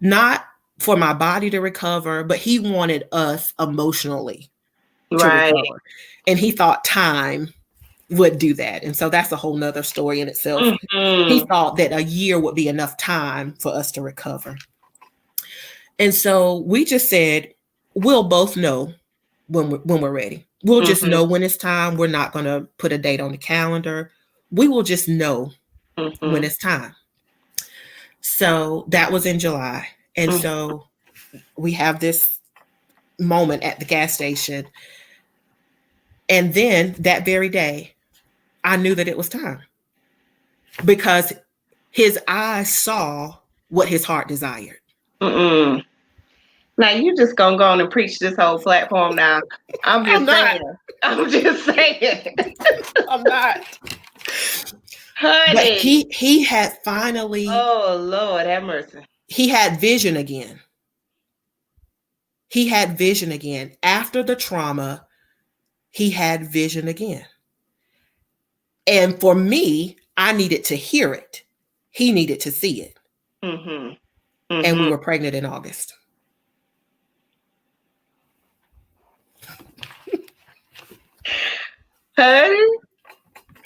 not for my body to recover, but he wanted us emotionally to recover. And he thought time would do that. And so that's a whole nother story in itself. He thought that a year would be enough time for us to recover. And so we just said, we'll both know when we're ready. We'll just know when it's time. We're not going to put a date on the calendar. We will just know when it's time. So that was in July. And so we have this moment at the gas station. And then that very day, I knew that it was time because his eyes saw what his heart desired. Now you just gonna go on and preach this whole platform now. I'm just saying. I'm not. Honey. But he had finally. Oh Lord, have mercy. He had vision again. He had vision again. After the trauma, he had vision again. And for me, I needed to hear it. He needed to see it. And we were pregnant in August. Honey?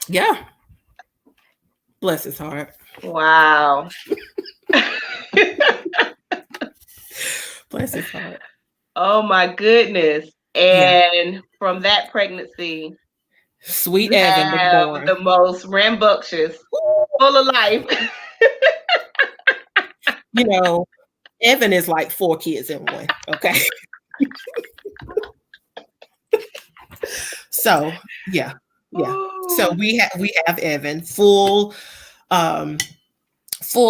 Yeah. Bless his heart. Wow. Bless his heart. Oh my goodness. And from that pregnancy, sweet Evan was born. The most rambunctious, full of life. You know, Evan is like 4 kids in one. Okay. So yeah. So we have Evan full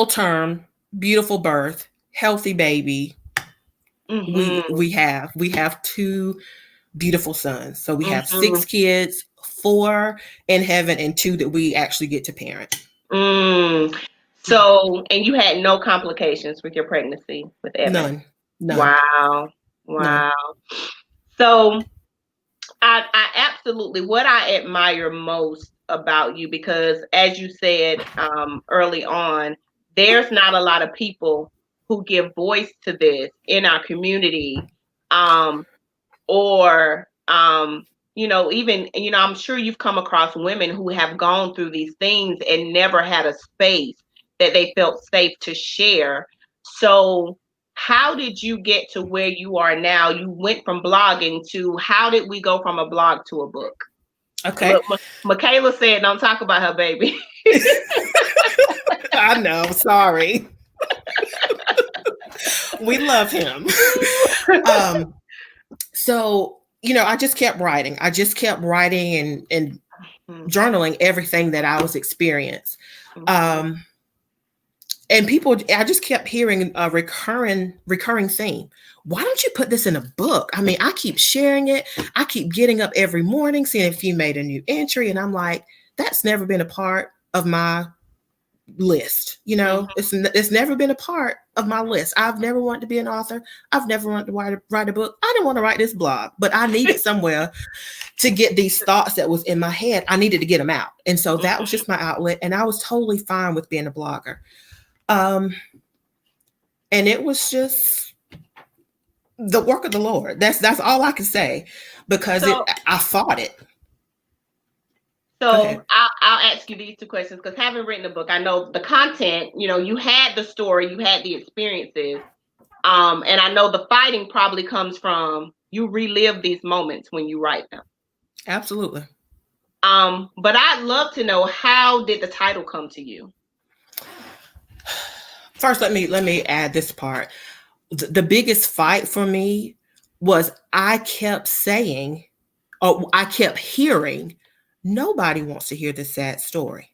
term, beautiful birth, healthy baby. We have 2 beautiful sons. So we have 6 kids, 4 in heaven and 2 that we actually get to parent. So, and you had no complications with your pregnancy with Evan? None. Wow. None. So I absolutely, what I admire most about you, because as you said early on, there's not a lot of people who give voice to this in our community, or even, I'm sure you've come across women who have gone through these things and never had a space that they felt safe to share. So how did you get to where you are now? You went from blogging to, how did we go from a blog to a book? Okay. Look, Michaela said, don't talk about her baby. I know. Sorry. We love him. So, I just kept writing. and journaling everything that I was experiencing. And I just kept hearing a recurring theme. Why don't you put this in a book? I mean, I keep sharing it. I keep getting up every morning, seeing if you made a new entry. And I'm like, that's never been a part of my list. It's never been a part of my list. I've never wanted to be an author. I've never wanted to write a book. I didn't want to write this blog, but I needed somewhere to get these thoughts that was in my head. I needed to get them out. And so that was just my outlet. And I was totally fine with being a blogger. And it was just the work of the Lord. That's all I can say, because I fought it. So I'll ask you these 2 questions, because having written a book, I know the content, you had the story, you had the experiences, And I know the fighting probably comes from you relive these moments when you write them. Absolutely. But I'd love to know, how did the title come to you? First, let me add this part. The biggest fight for me was I kept saying, or I kept hearing, nobody wants to hear this sad story.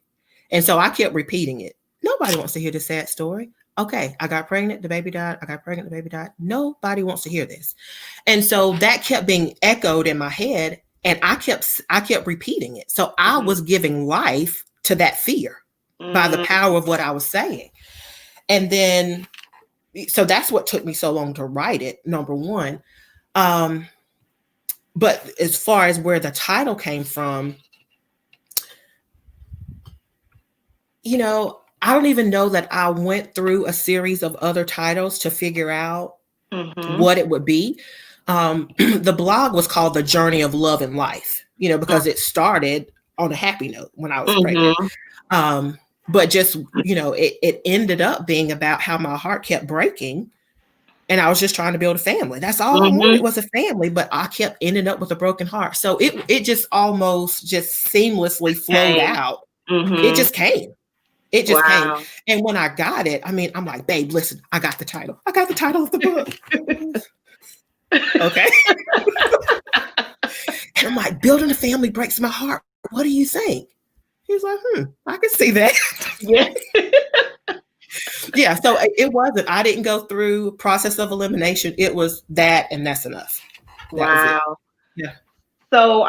And so I kept repeating it. Nobody wants to hear this sad story. Okay, I got pregnant, the baby died. I got pregnant, the baby died. Nobody wants to hear this. And so that kept being echoed in my head, and I kept repeating it. So I was giving life to that fear by the power of what I was saying. And then, so that's what took me so long to write it, number one. But as far as where the title came from, I don't even know that I went through a series of other titles to figure out what it would be. The blog was called The Journey of Love and Life, because it started on a happy note when I was pregnant. But just, it ended up being about how my heart kept breaking, and I was just trying to build a family. That's all I wanted, was a family, but I kept ending up with a broken heart. So it just almost just seamlessly flowed out. It just came. It just came. And when I got it, I'm like, babe, listen, I got the title. I got the title of the book. Okay. And I'm like, building a family breaks my heart. What do you think? He's like, I can see that. Yeah. Yeah. So it wasn't, I didn't go through process of elimination. It was that, and that's enough. Wow. Yeah. So,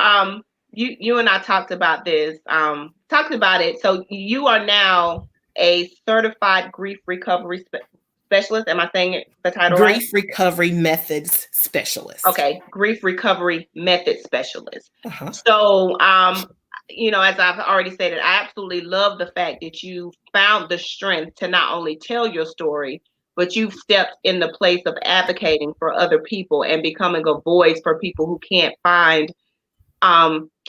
you and I talked about this, talked about it. So you are now a certified grief recovery specialist. Am I saying the title right? Grief recovery methods specialist. Okay. Grief recovery method specialist. So, as I've already stated, I absolutely love the fact that you found the strength to not only tell your story, but you've stepped in the place of advocating for other people and becoming a voice for people who can't find,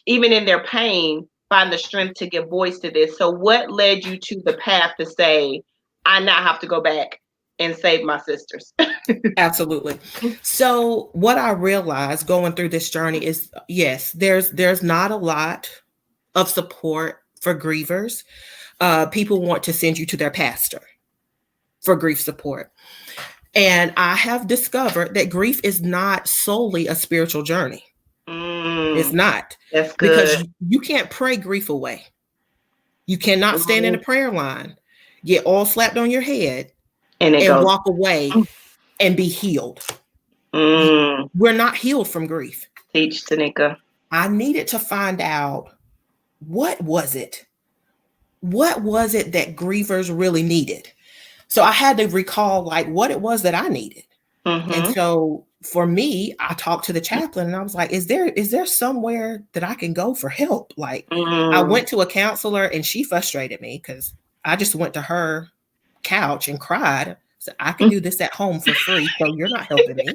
even in their pain, find the strength to give voice to this. So what led you to the path to say, I now have to go back and save my sisters? Absolutely. So what I realized going through this journey is, yes, there's not a lot of support for grievers. People want to send you to their pastor for grief support. And I have discovered that grief is not solely a spiritual journey. It's not. That's good. Because you can't pray grief away. You cannot stand in a prayer line, get all slapped on your head, and walk away and be healed. We're not healed from grief. Teach, Tanika. I needed to find out, what was it? What was it that grievers really needed? So I had to recall what it was that I needed. And so for me, I talked to the chaplain and I was like, is there somewhere that I can go for help? I went to a counselor and she frustrated me because I just went to her couch and cried. So I can do this at home for free. So you're not helping me.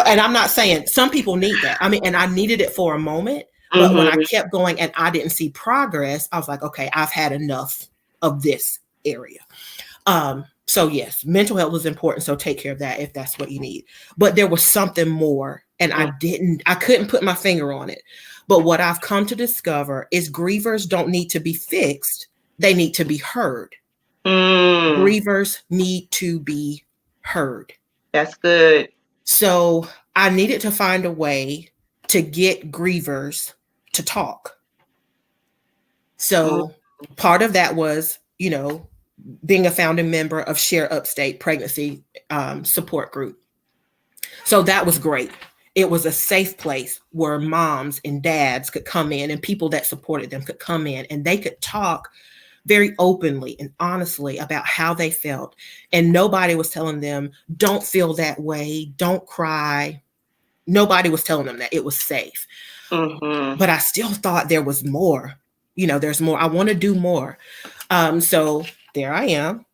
And I'm not saying some people need that. And I needed it for a moment. But when I kept going and I didn't see progress, I was like, okay, I've had enough of this area. So yes, mental health is important. So take care of that if that's what you need. But there was something more, and I couldn't put my finger on it. But what I've come to discover is grievers don't need to be fixed. They need to be heard. Grievers need to be heard. That's good. So I needed to find a way to get grievers to talk. So part of that was, being a founding member of Share Upstate Pregnancy Support Group. So that was great. It was a safe place where moms and dads could come in and people that supported them could come in and they could talk very openly and honestly about how they felt. And nobody was telling them, don't feel that way, don't cry. Nobody was telling them that. It was safe. But I still thought there was more. There's more. I want to do more. So there I am,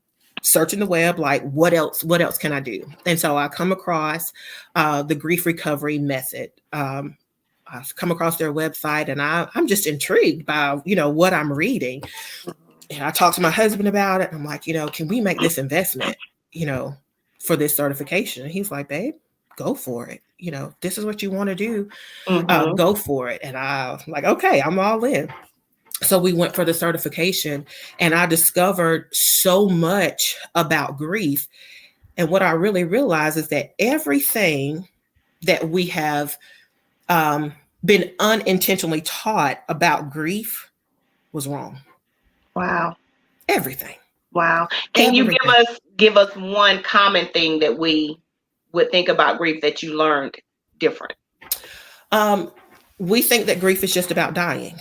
searching the web, what else can I do? And so I come across the grief recovery method. I've come across their website and I'm just intrigued by, what I'm reading. And I talked to my husband about it. I'm like, can we make this investment? for this certification. And he's like, babe, go for it. You know, this is what you want to do. Mm-hmm. Go for it. And I'm like, okay, I'm all in. So we went for the certification, and I discovered so much about grief. And what I really realized is that everything that we have been unintentionally taught about grief was wrong. Wow. Everything. Wow. Can you Everything. give us one common thing that we would think about grief that you learned different? We think that grief is just about dying.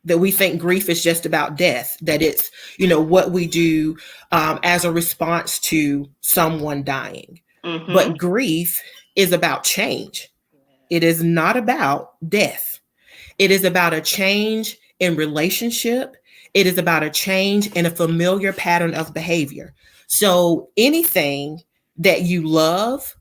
That we think grief is just about death. That it's, you know, what we do as a response to someone dying. Mm-hmm. But grief is about change. It is not about death. It is about a change in relationship. It is about a change in a familiar pattern of behavior. So anything that you love,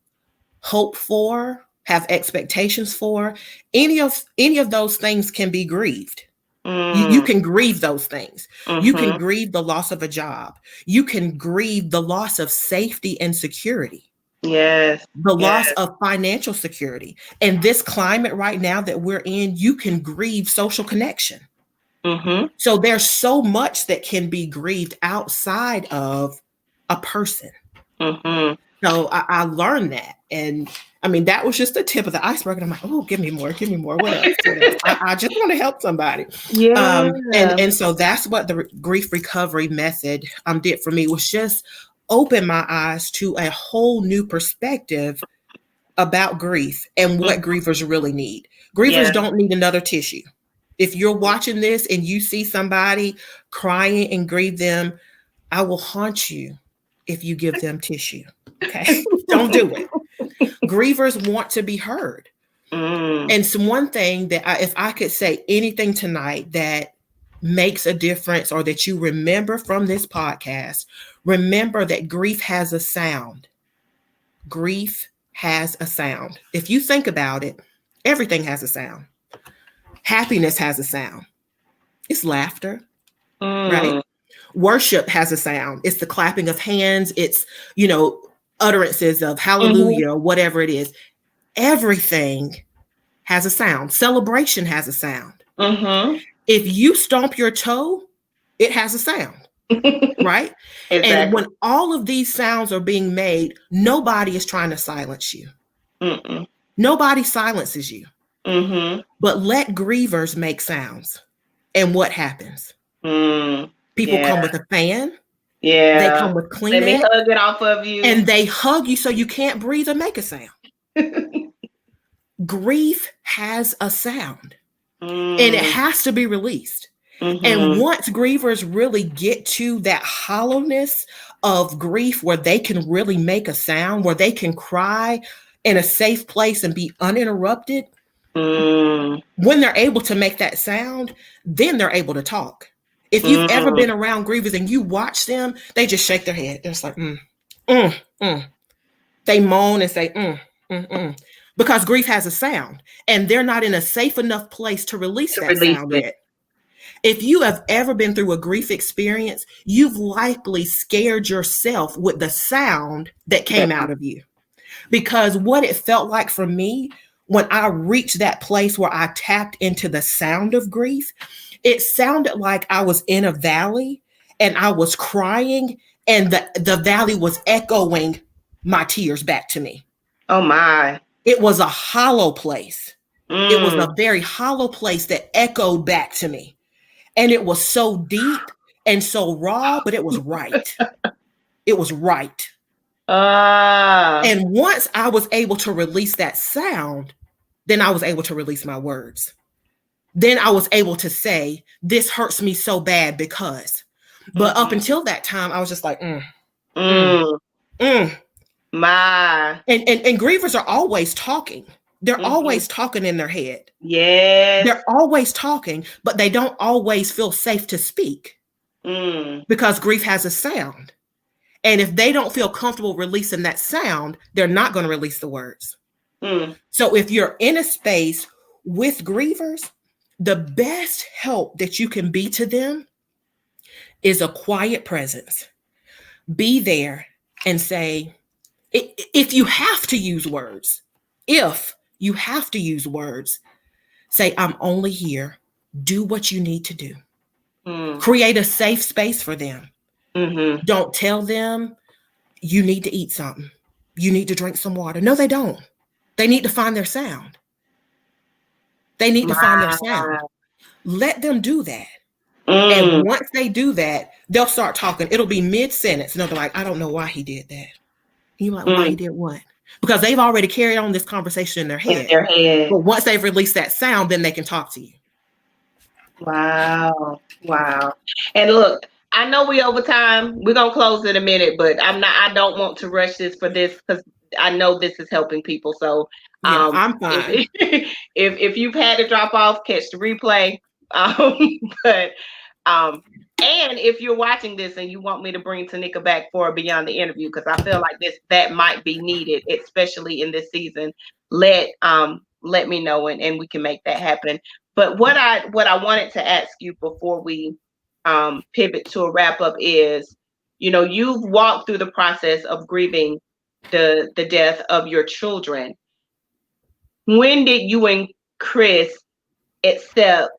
hope for, have expectations for, any of those things can be grieved. You can grieve those things. Mm-hmm. You can grieve the loss of a job. You can grieve the loss of safety and security. Yes. The loss of financial security. And this climate right now that we're in, you can grieve social connection. Mm-hmm. So there's so much that can be grieved outside of a person. Mm-hmm. So I learned that. And I mean, that was just the tip of the iceberg. And I'm like, oh, give me more. What else? I just want to help somebody. Yeah. And so that's what the grief recovery method did for me, was just open my eyes to a whole new perspective about grief and what grievers really need. Grievers don't need another tissue. If you're watching this and you see somebody crying and grieve them, I will haunt you if you give them tissue. Okay. Don't do it. Grievers want to be heard. And so one thing that if I could say anything tonight that makes a difference, or that you remember from this podcast, remember that grief has a sound. Grief has a sound. If you think about it, everything has a sound. Happiness has a sound. It's laughter, right? Worship has a sound. It's the clapping of hands. It's, you know, utterances of hallelujah, or whatever it is. Everything has a sound. Celebration has a sound. Mm-hmm. If you stomp your toe, it has a sound, right? Exactly. And when all of these sounds are being made, nobody is trying to silence you. Mm-mm. Nobody silences you. Mm-hmm. But let grievers make sounds. And what happens? People come with a fan. Yeah. They come with Kleenex. Let me hug it off of you. And they hug you so you can't breathe or make a sound. Grief has a sound. And it has to be released. Mm-hmm. And once grievers really get to that hollowness of grief, where they can really make a sound, where they can cry in a safe place and be uninterrupted, when they're able to make that sound, then they're able to talk. If you've ever been around grievers and you watch them, they just shake their head. They're just like, They moan and say, because grief has a sound, and they're not in a safe enough place to release that sound yet. If you have ever been through a grief experience, you've likely scared yourself with the sound that came out of you. Because what it felt like for me, when I reached that place where I tapped into the sound of grief, it sounded like I was in a valley and I was crying, and the valley was echoing my tears back to me. Oh my. It was a hollow place. It was a very hollow place that echoed back to me. And it was so deep and so raw, but it was right. It was right. And once I was able to release that sound, then I was able to release my words. Then I was able to say, this hurts me so bad because. But up until that time, I was just like, My. And grievers are always talking. They're always talking in their head. Yes. They're always talking, but they don't always feel safe to speak because grief has a sound. And if they don't feel comfortable releasing that sound, they're not going to release the words. So if you're in a space with grievers, the best help that you can be to them is a quiet presence. Be there and say, If you have to use words, if you have to use words, say, I'm only here. Do what you need to do. Create a safe space for them. Don't tell them you need to eat something. You need to drink some water. No, they don't. They need to find their sound. They need to find their sound. Let them do that. And once they do that, they'll start talking. It'll be mid-sentence. And they'll be like, I don't know why he did that. And you're like, why he did what? Because they've already carried on this conversation in their head. But once they've released that sound, then they can talk to you. Wow. And look, I know we over time. We're gonna close in a minute, but I don't want to rush this for this because I know this is helping people. So yeah, I'm fine. If you've had to drop off, catch the replay. But and if you're watching this and you want me to bring Tanika back for Beyond the Interview, because I feel like that might be needed, especially in this season, let me know and we can make that happen. But what I wanted to ask you before we pivot to a wrap up is, you've walked through the process of grieving the death of your children. When did you and Chris accept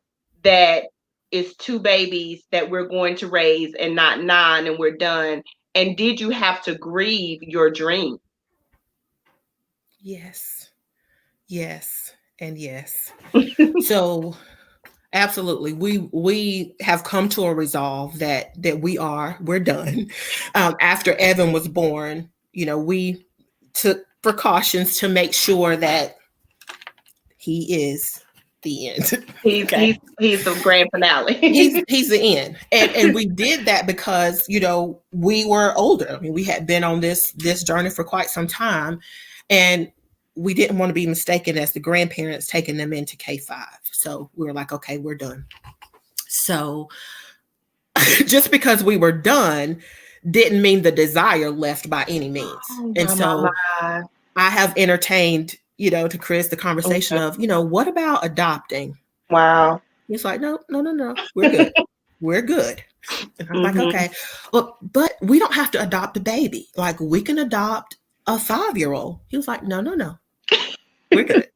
that it's 2 babies that we're going to raise and not 9 and we're done? And did you have to grieve your dream? Yes, and yes. So absolutely, we have come to a resolve that we're done. After Evan was born, we took precautions to make sure that he is the end. He's the grand finale. he's the end, and we did that because we were older. I mean, we had been on this journey for quite some time, and we didn't want to be mistaken as the grandparents taking them into K5. So we were like, okay, we're done. So just because we were done didn't mean the desire left by any means. And so I have entertained, to Chris, the conversation of, what about adopting? Wow. He's like, no, we're good. We're good. And I'm like, okay, well, but we don't have to adopt a baby. Like, we can adopt a 5-year-old. He was like, no. We're good.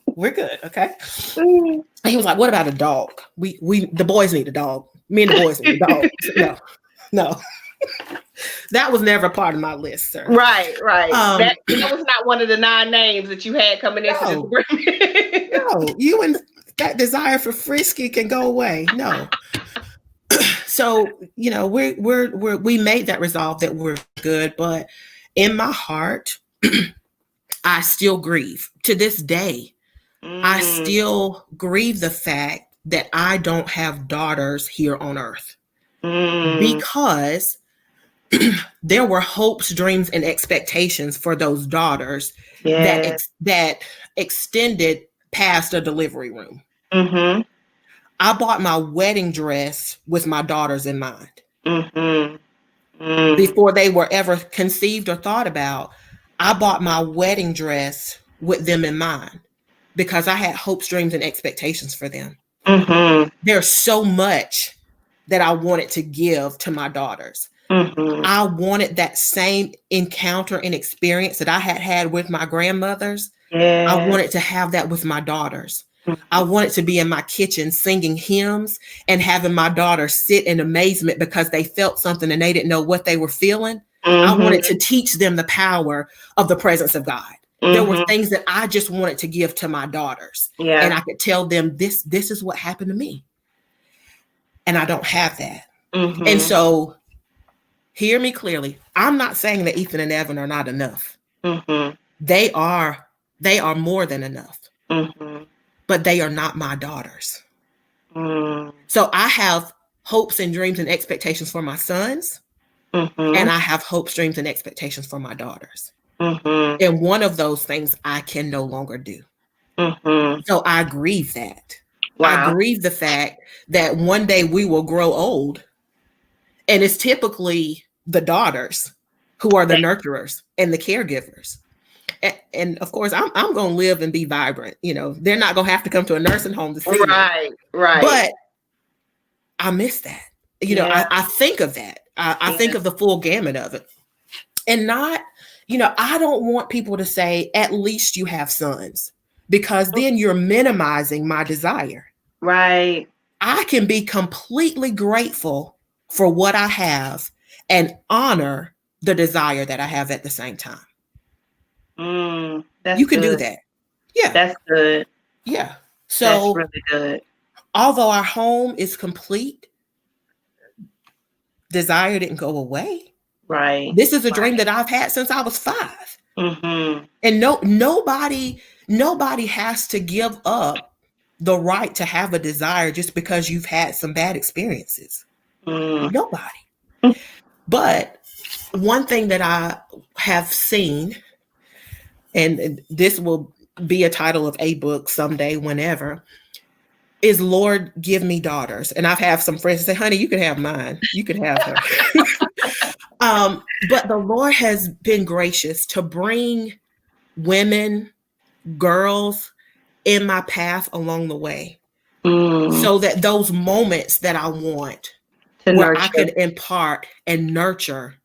We're good. Okay. And he was like, what about a dog? The boys need a dog. Me and the boys need a dog. No. That was never part of my list, sir. Right. That was not one of the 9 names that you had coming into this agreement. No, you and that desire for frisky can go away. No. So, we made that resolve that we're good, but in my heart, I still grieve to this day. I still grieve the fact that I don't have daughters here on earth because there were hopes, dreams, and expectations for those daughters that extended past a delivery room. I bought my wedding dress with my daughters in mind. Before they were ever conceived or thought about, I bought my wedding dress with them in mind because I had hopes, dreams, and expectations for them. There's so much that I wanted to give to my daughters. I wanted that same encounter and experience that I had with my grandmothers. I wanted to have that with my daughters. I wanted to be in my kitchen singing hymns and having my daughters sit in amazement because they felt something and they didn't know what they were feeling. I wanted to teach them the power of the presence of God. There were things that I just wanted to give to my daughters. And I could tell them this is what happened to me. And I don't have that. And so hear me clearly. I'm not saying that Ethan and Evan are not enough. They are more than enough. But they are not my daughters. So I have hopes and dreams and expectations for my sons. And I have hopes, dreams, and expectations for my daughters. And one of those things I can no longer do. So I grieve that. Wow. I grieve the fact that one day we will grow old. And it's typically the daughters who are the nurturers and the caregivers. And of course, I'm going to live and be vibrant. They're not going to have to come to a nursing home to see me. Right. But I miss that. I think of that. I think of the full gamut of it. And not I don't want people to say, at least you have sons, because then you're minimizing my desire. Right. I can be completely grateful for what I have and honor the desire that I have at the same time. That's You can do good. that. Yeah. That's good. Yeah. That's So, really good. although our home is complete, desire didn't go away. Right. This is a dream Right. that I've had since I was 5. Mm-hmm. And nobody has to give up the right to have a desire just because you've had some bad experiences. Mm. Nobody. But one thing that I have seen, and this will be a title of a book someday, whenever, is Lord, give me daughters. And I've had some friends say, honey, you can have mine. You can have her. But the Lord has been gracious to bring women, girls in my path along the way, so that those moments that I want, To where I nurture. could impart and nurture,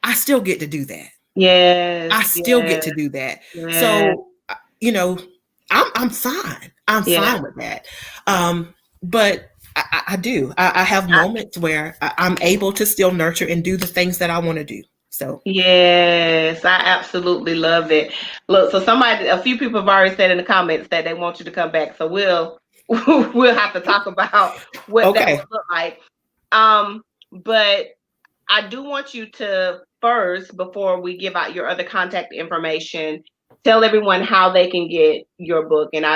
I still get to do that. Yes. I still get Yes. to do that. Yes. So, you know, I'm fine. I'm Yeah. fine with that. But I do. I have moments where I'm able to still nurture and do the things that I want to do. So, Yes, I absolutely love it. Look, so a few people have already said in the comments that they want you to come back. So we'll have to talk about what that okay. would look like. But I do want you to first, before we give out your other contact information, tell everyone how they can get your book. And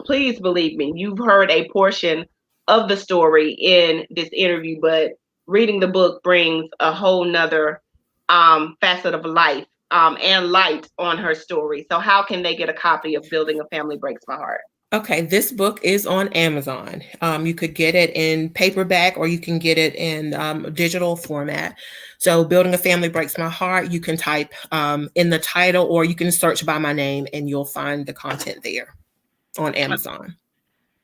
please believe me, you've heard a portion of the story in this interview, but reading the book brings a whole nother facet of life and light on her story. So how can they get a copy of Building a Family Breaks My Heart? Okay, this book is on Amazon. You could get it in paperback, or you can get it in digital format. So, Building a Family Breaks My Heart, you can type in the title, or you can search by my name and you'll find the content there on Amazon.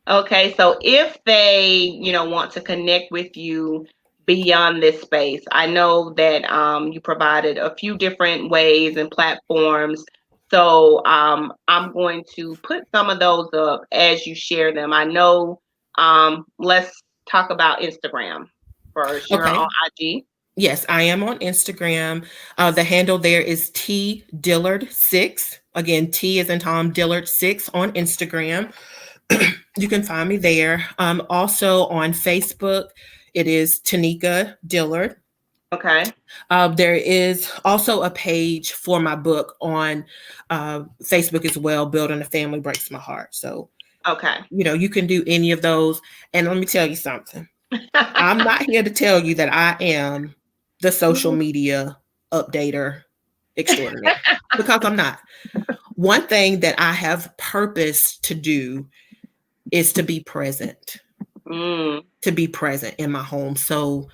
Okay, so if they, want to connect with you beyond this space, I know that you provided a few different ways and platforms. So I'm going to put some of those up as you share them. I know. Let's talk about Instagram first. You're Okay. on IG. Yes, I am on Instagram. The handle there is T Dillard 6. Again, T is in Tom, Dillard 6 on Instagram. You can find me there. Also on Facebook, it is Tanika Dillard. Okay. There is also a page for my book on Facebook as well, Building a Family Breaks My Heart. So, Okay. you can do any of those. And let me tell you something. I'm not here to tell you that I am the social media updater extraordinaire, because I'm not. One thing that I have purpose to do is to be present, to be present in my home. So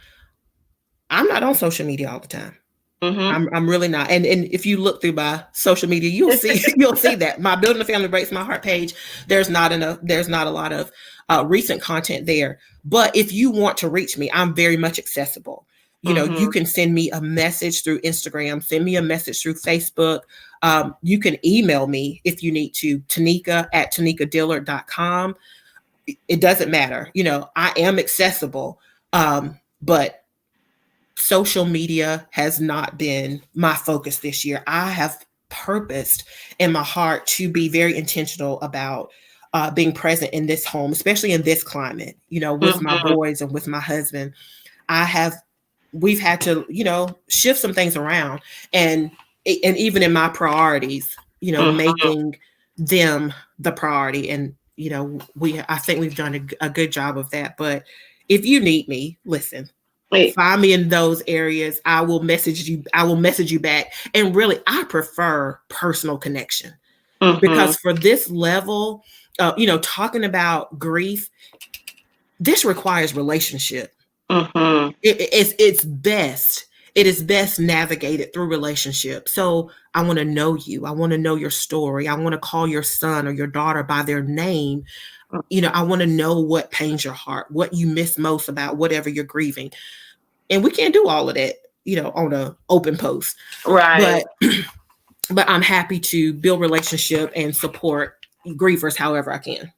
I'm not on social media all the time. I'm really not. And if you look through my social media, you'll see that my Building a Family Breaks My Heart page, there's not a lot of recent content there. But if you want to reach me, I'm very much accessible. You can send me a message through Instagram, send me a message through Facebook. You can email me if you need to, tanika@tanikadillard.com. It doesn't matter. I am accessible. But social media has not been my focus this year. I have purposed in my heart to be very intentional about being present in this home, especially in this climate, with my boys and with my husband. We've had to, shift some things around, and even in my priorities, making them the priority. And, I think we've done a good job of that. But if you need me, listen, find me in those areas. I will message you back. And really, I prefer personal connection, because for this level, talking about grief, this requires relationship. It's best. It is best navigated through relationship. So I want to know you. I want to know your story. I want to call your son or your daughter by their name. I want to know what pains your heart, what you miss most about whatever you're grieving. And we can't do all of that on a open post. Right. But but I'm happy to build relationship and support grievers however I can.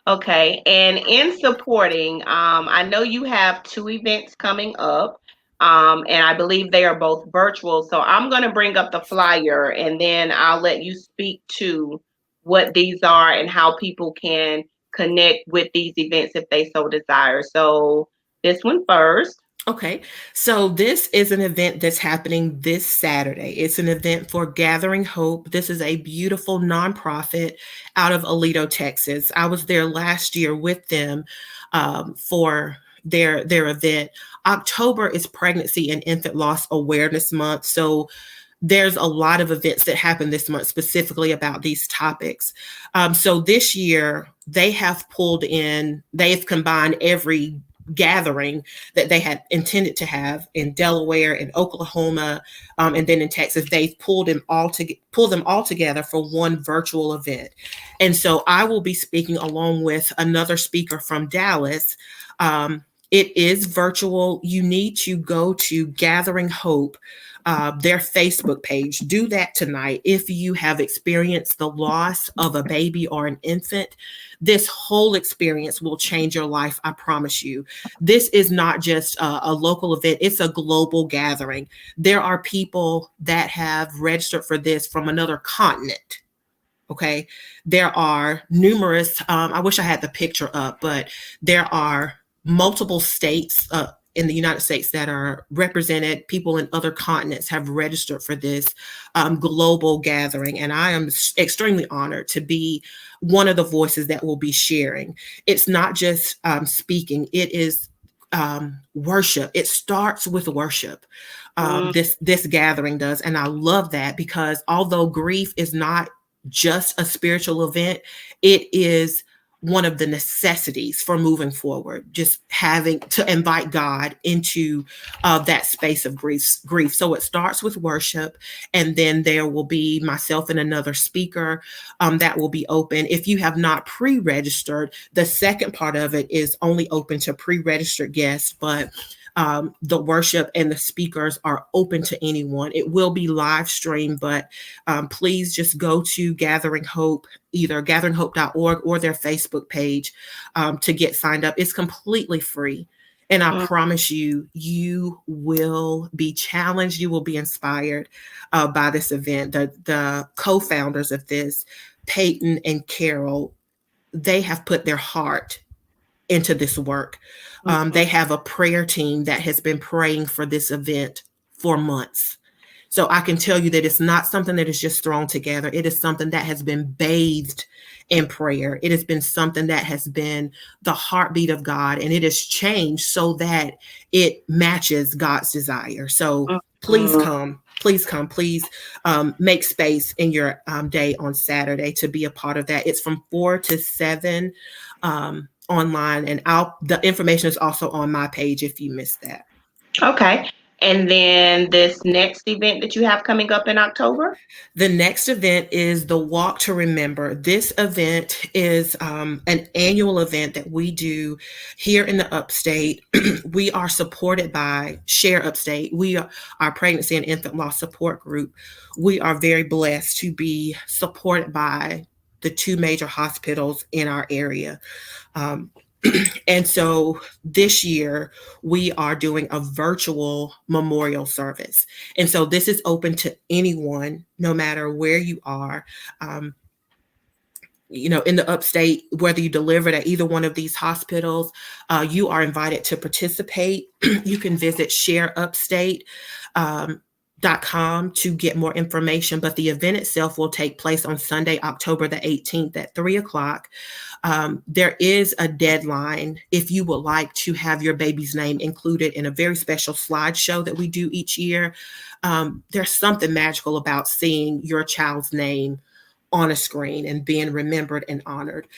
Okay. And in supporting, I know you have two events coming up. And I believe they are both virtual. So I'm going to bring up the flyer and then I'll let you speak to what these are and how people can connect with these events if they so desire. So this one first. Okay, so this is an event that's happening this Saturday. It's an event for Gathering Hope. This is a beautiful nonprofit out of Alito, Texas. I was there last year with them for their event. October is Pregnancy and Infant Loss Awareness Month, so there's a lot of events that happen this month specifically about these topics. So this year they've combined every gathering that they had intended to have in Delaware and Oklahoma, and then in Texas. They've pulled them all together for one virtual event. And so I will be speaking along with another speaker from Dallas. It is virtual. You need to go to Gathering Hope, their Facebook page. Do that tonight. If you have experienced the loss of a baby or an infant, this whole experience will change your life. I promise you. This is not just a local event, it's a global gathering. There are people that have registered for this from another continent. Okay. There are numerous, I wish I had the picture up, but there are multiple states in the United States that are represented. People in other continents have registered for this global gathering. And I am extremely honored to be one of the voices that will be sharing. It's not just speaking, it is worship. It starts with worship. This gathering does. And I love that because although grief is not just a spiritual event, it is one of the necessities for moving forward, just having to invite God into that space of grief. So it starts with worship, and then there will be myself and another speaker that will be open. If you have not pre-registered, the second part of it is only open to pre-registered guests, but the worship and the speakers are open to anyone. It will be live streamed, but please just go to Gathering Hope, either gatheringhope.org or their Facebook page to get signed up. It's completely free. And I promise you, you will be challenged. You will be inspired by this event. The co-founders of this, Peyton and Carol, they have put their heart into this work. They have a prayer team that has been praying for this event for months. So I can tell you that it's not something that is just thrown together. It is something that has been bathed in prayer. It has been something that has been the heartbeat of God, and it has changed so that it matches God's desire. So please come. Please come. Please make space in your day on Saturday to be a part of that. It's from 4 to 7 online, and the information is also on my page if you missed that. Okay. And then this next event that you have coming up in October? The next event is the Walk to Remember. This event is an annual event that we do here in the upstate. We are supported by Share Upstate. We are our pregnancy and infant loss support group. We are very blessed to be supported by the two major hospitals in our area. And so this year we are doing a virtual memorial service. And so this is open to anyone, no matter where you are. In the upstate, whether you delivered at either one of these hospitals, you are invited to participate. You can visit shareupstate.com to get more information, but the event itself will take place on Sunday, October the 18th at 3:00. There is a deadline if you would like to have your baby's name included in a very special slideshow that we do each year. There's something magical about seeing your child's name on a screen and being remembered and honored.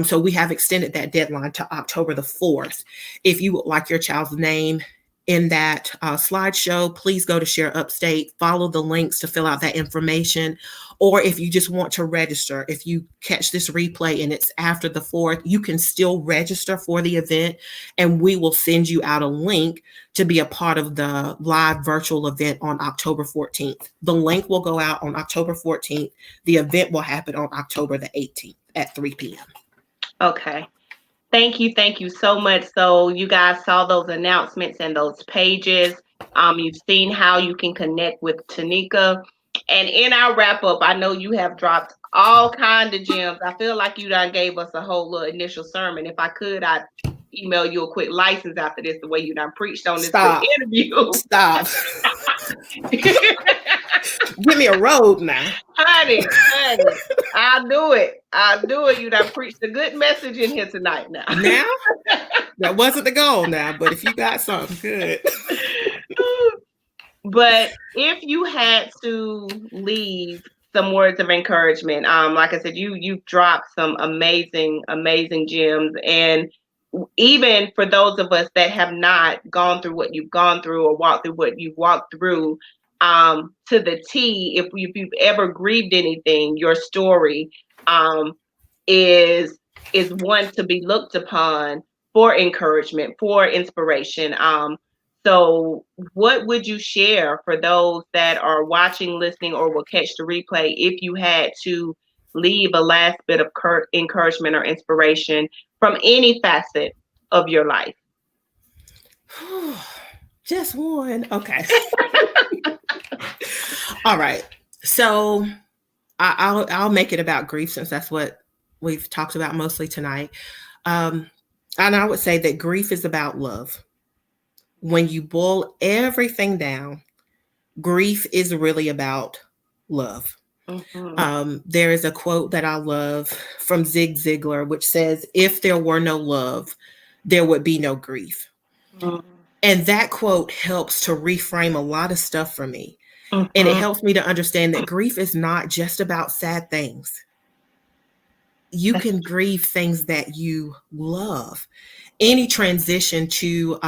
So we have extended that deadline to October the 4th. If you would like your child's name in that slideshow, please go to Share Upstate, follow the links to fill out that information. Or if you just want to register, if you catch this replay and it's after the 4th, you can still register for the event, and we will send you out a link to be a part of the live virtual event on October 14th. The link will go out on October 14th. The event will happen on October the 18th at 3 p.m. Okay. Thank you so much. So you guys saw those announcements and those pages. You've seen how you can connect with Tanika. And in our wrap up, I know you have dropped all kind of gems. I feel like you done gave us a whole little initial sermon. If I could, I'd email you a quick license after this, the way you done preached on this interview. Stop. Give me a road now. Honey, I'll do it. You done preached a good message in here tonight now. Now? That wasn't the goal now, but if you got something, good. But if you had to leave some words of encouragement, like I said, you've dropped some amazing gems. And even for those of us that have not gone through what you've gone through or walked through what you've walked through, to the T, if you've ever grieved anything, your story is one to be looked upon for encouragement, for inspiration. So what would you share for those that are watching, listening, or will catch the replay if you had to leave a last bit of encouragement or inspiration from any facet of your life? Just one. Okay. All right. So I'll make it about grief, since that's what we've talked about mostly tonight. And I would say that grief is about love. When you boil everything down, grief is really about love. Mm-hmm. There is a quote that I love from Zig Ziglar, which says, "If there were no love, there would be no grief." Mm-hmm. And that quote helps to reframe a lot of stuff for me. Mm-hmm. And it helps me to understand that grief is not just about sad things. You can grieve things that you love. Any transition to,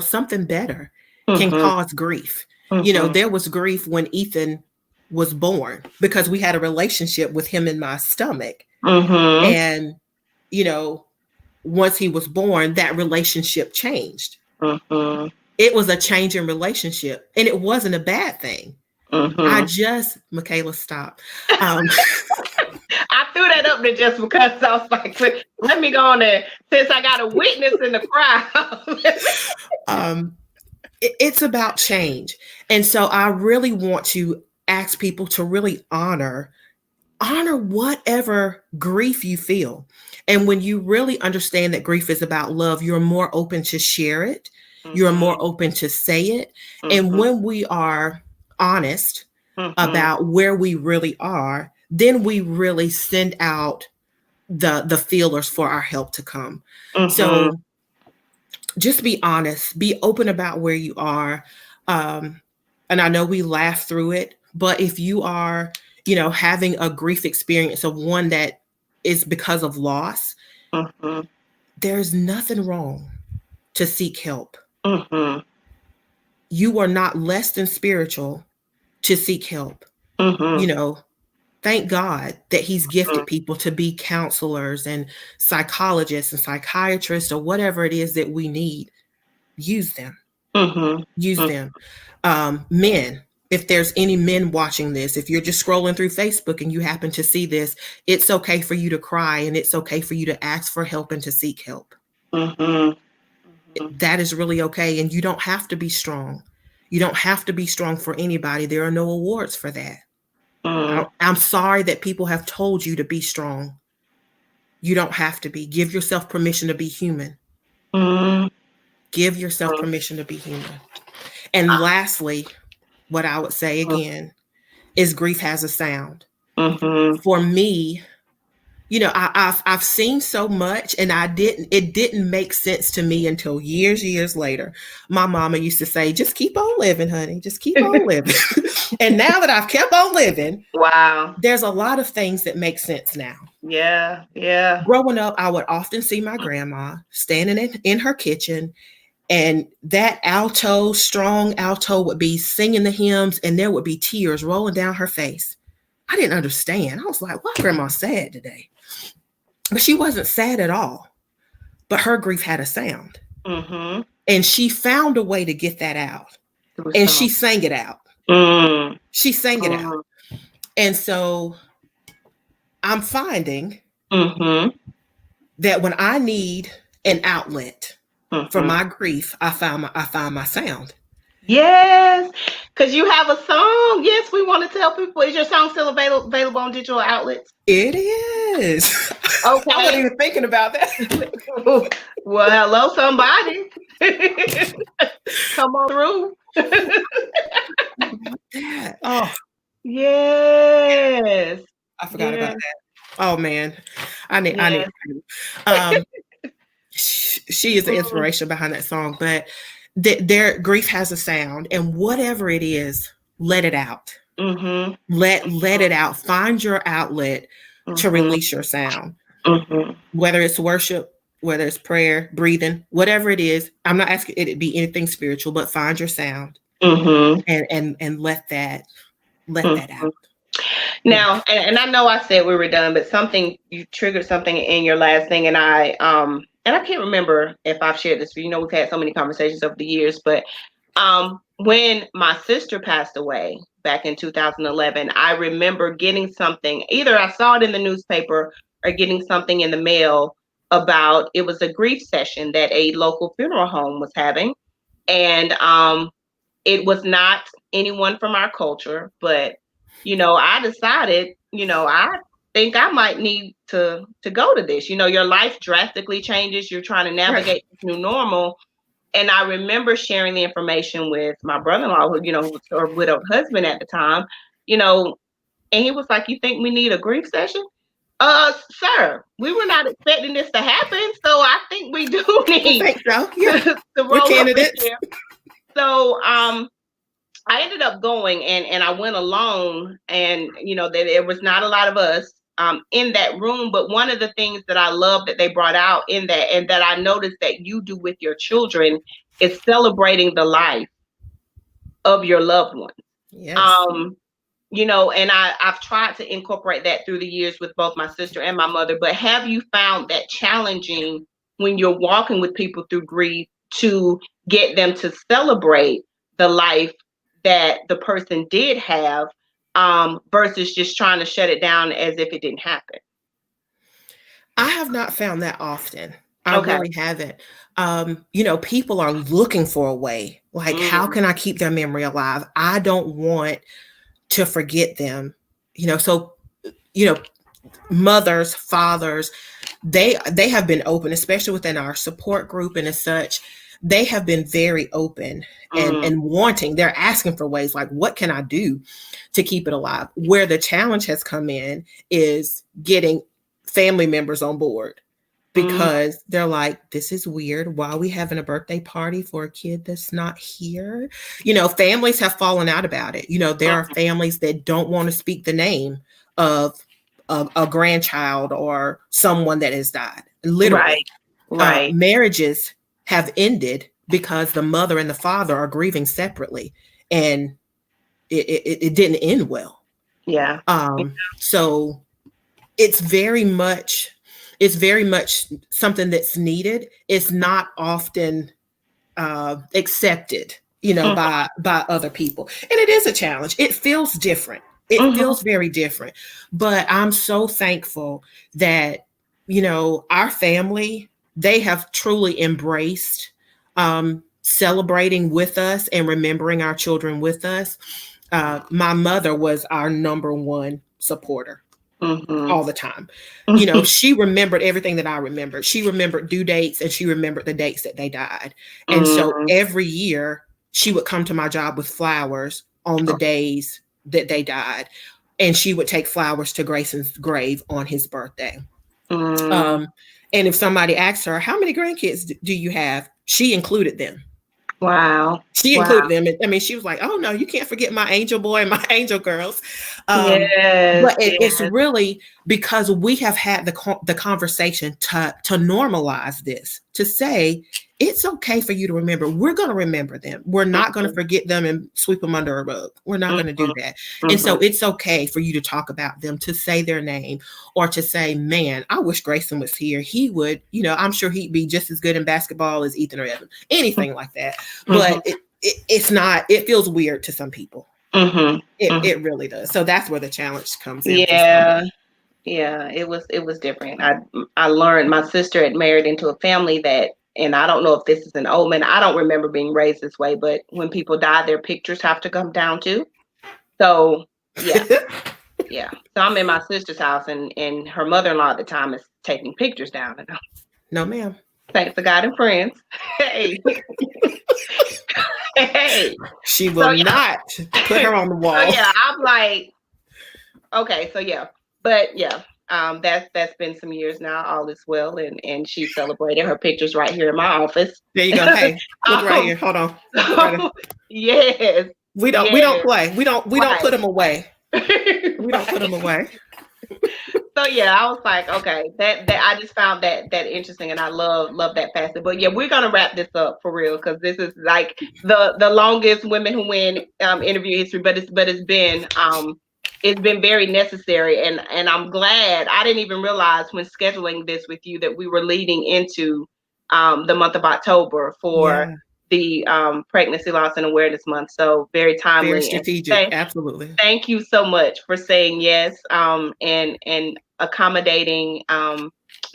something better can cause grief. Mm-hmm. There was grief when Ethan was born because we had a relationship with him in my stomach. Mm-hmm. And, once he was born, that relationship changed. Mm-hmm. It was a change in relationship, and it wasn't a bad thing. Mm-hmm. Michaela, stop. I threw that up there just because I was like, let me go on there since I got a witness in the crowd. It's about change. And so I really want to ask people to really honor whatever grief you feel. And when you really understand that grief is about love, you're more open to share it. Mm-hmm. You're more open to say it. Mm-hmm. And when we are honest about where we really are, then we really send out the feelers for our help to come. Mm-hmm. So just be honest, be open about where you are. And I know we laugh through it, but if you are, having a grief experience of one that is because of loss, there's nothing wrong to seek help. Mm-hmm. You are not less than spiritual to seek help. Mm-hmm. Thank God that he's gifted people to be counselors and psychologists and psychiatrists or whatever it is that we need. Use them. Mm-hmm. Use them. Men, if there's any men watching this, if you're just scrolling through Facebook and you happen to see this, it's okay for you to cry, and it's okay for you to ask for help and to seek help. Mm-hmm. That is really okay. And you don't have to be strong. You don't have to be strong for anybody. There are no awards for that. I'm sorry that people have told you to be strong. You don't have to be. Give yourself permission to be human. Give yourself permission to be human. And lastly, what I would say again is grief has a sound. For me, I've seen so much, and it didn't make sense to me until years later. My mama used to say, just keep on living, honey. Just keep on living. And now that I've kept on living, wow, there's a lot of things that make sense now. Yeah. Growing up, I would often see my grandma standing in her kitchen, And that alto, strong alto, would be singing the hymns, and there would be tears rolling down her face. I didn't understand. I was like, why grandma sad today? But she wasn't sad at all. But her grief had a sound. Mm-hmm. And she found a way to get that out. And she sang it out. She sang it out. And so I'm finding that when I need an outlet for my grief, I find my sound. Yes, because you have a song. Yes, we want to tell people. Is your song still available on digital outlets? It is. Okay. I wasn't even thinking about that. Well, hello, somebody. Come on through. Oh. Yes. I forgot about that. Oh man. I need she is the inspiration behind that song, but their grief has a sound, and whatever it is, let it out. Let it out. Find your outlet to release your sound. Whether it's worship, whether it's prayer, breathing, whatever it is. I'm not asking it to be anything spiritual, but find your sound and let that out. Now, and I know I said we were done, but you triggered something in your last thing, and I can't remember if I've shared this. You know, we've had so many conversations over the years, but when my sister passed away back in 2011, I remember getting something. Either I saw it in the newspaper or getting something in the mail about it was a grief session that a local funeral home was having, and it was not anyone from our culture, but I decided, I think I might need to go to this. Your life drastically changes. You're trying to navigate this new normal. And I remember sharing the information with my brother-in-law, who, who was her widowed husband at the time, and he was like, "You think we need a grief session?" Sir, we were not expecting this to happen. So I think we do need to roll candidates. up here. So, I ended up going and I went alone, and that there was not a lot of us in that room. But one of the things that I love that they brought out in that, and that I noticed that you do with your children, is celebrating the life of your loved ones. Yes. And I've tried to incorporate that through the years with both my sister and my mother. But have you found that challenging when you're walking with people through grief to get them to celebrate the life that the person did have, versus just trying to shut it down as if it didn't happen? I have not found that often. I really haven't. People are looking for a way, like, how can I keep their memory alive? I don't want to forget them. So, mothers, fathers, they have been open, especially within our support group and as such. They have been very open and wanting, they're asking for ways like, what can I do to keep it alive? Where the challenge has come in is getting family members on board, because they're like, this is weird. Why are we having a birthday party for a kid that's not here? Families have fallen out about it. There are families that don't want to speak the name of a grandchild or someone that has died. Literally. Right. Marriages have ended because the mother and the father are grieving separately, and it didn't end well. Yeah. So it's very much something that's needed. It's not often accepted, by other people. And it is a challenge. It feels different. It feels very different. But I'm so thankful that, our family, they have truly embraced celebrating with us and remembering our children with us. My mother was our number one supporter all the time. She remembered everything that I remembered. She remembered due dates, and she remembered the dates that they died. And so every year she would come to my job with flowers on the days that they died. And she would take flowers to Grayson's grave on his birthday. And if somebody asked her, how many grandkids do you have? She included them. Wow. She included them. I mean, she was like, oh no, you can't forget my angel boy and my angel girls. Yes, it's really because we have had the conversation to normalize this, to say it's okay for you to remember. We're going to remember them. We're not going to Mhm. forget them and sweep them under a rug. We're not going to do Mhm. that. And so Mhm. it's okay for you to talk about them, to say their name, or to say, man, I wish Grayson was here. He would, I'm sure he'd be just as good in basketball as Ethan or Evan, anything like that. But it's not, it feels weird to some people. Mhm. Mhm. It really does. So that's where the challenge comes in for some. Yeah. Yeah, it was different. I learned my sister had married into a family that, and I don't know if this is an omen. I don't remember being raised this way, but when people die, their pictures have to come down too. So yeah, yeah. So I'm in my sister's house, and her mother-in-law at the time is taking pictures down, and No, ma'am. thanks to God and friends. Hey, hey. She So will not put her on the so wall. yeah, I'm like, okay, so yeah, but yeah, that's been some years now. All is well, and she celebrated her pictures right here in my office. There you go. Hey, look right um, here. Hold on. Look right here. so, yes, We don't yes, play. We don't put right. them away. We don't put Right. them away. So yeah, I was like, okay, that I just found that interesting, and I love that facet. But yeah, we're gonna wrap this up for real because this is like the longest Women Who Win interview history, but it's been very necessary, and I'm glad. I didn't even realize when scheduling this with you that we were leading into the month of October for Yeah. the Pregnancy Loss and Awareness Month. So very Very timely, and strategic. Absolutely. thank you so much for saying yes, and accommodating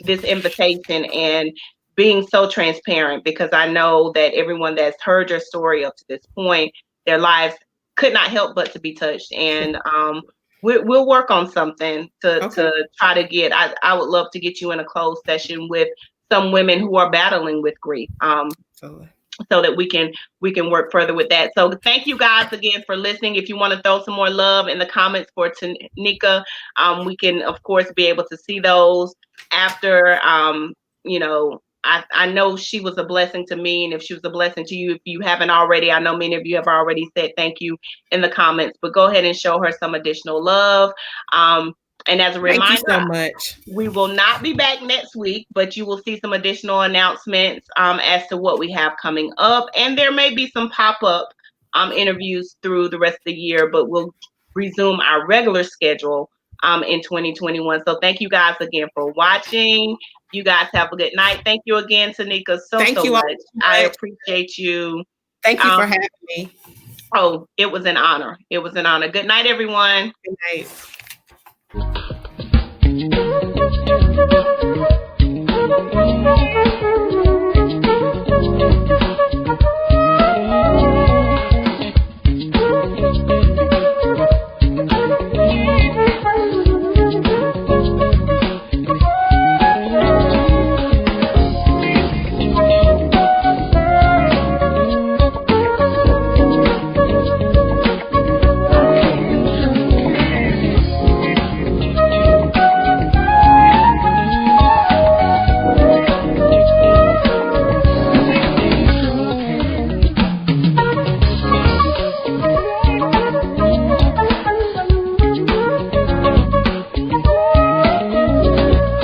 this invitation and being so transparent, because I know that everyone that's heard your story up to this point, their lives could not help but to be touched. And we'll work on something Okay. to try to get. I would love to get you in a closed session with some women who are battling with grief. Totally. So that we can work further with that. So thank you guys again for listening. If you want to throw some more love in the comments for Tanika, we can of course be able to see those after. I know she was a blessing to me, and if she was a blessing to you, if you haven't already, I know many of you have already said thank you in the comments, but go ahead and show her some additional love. Um, and as a Thank you reminder, so much. we will not be back next week, but you will see some additional announcements as to what we have coming up. And there may be some pop up interviews through the rest of the year, but we'll resume our regular schedule in 2021. So thank you guys again for watching. You guys have a good night. Thank you again, Tanika, so, Thank so you all much. so I much. appreciate you. Thank you for Um, having me. oh, it was an honor. It was an honor. Good night, everyone. Good night.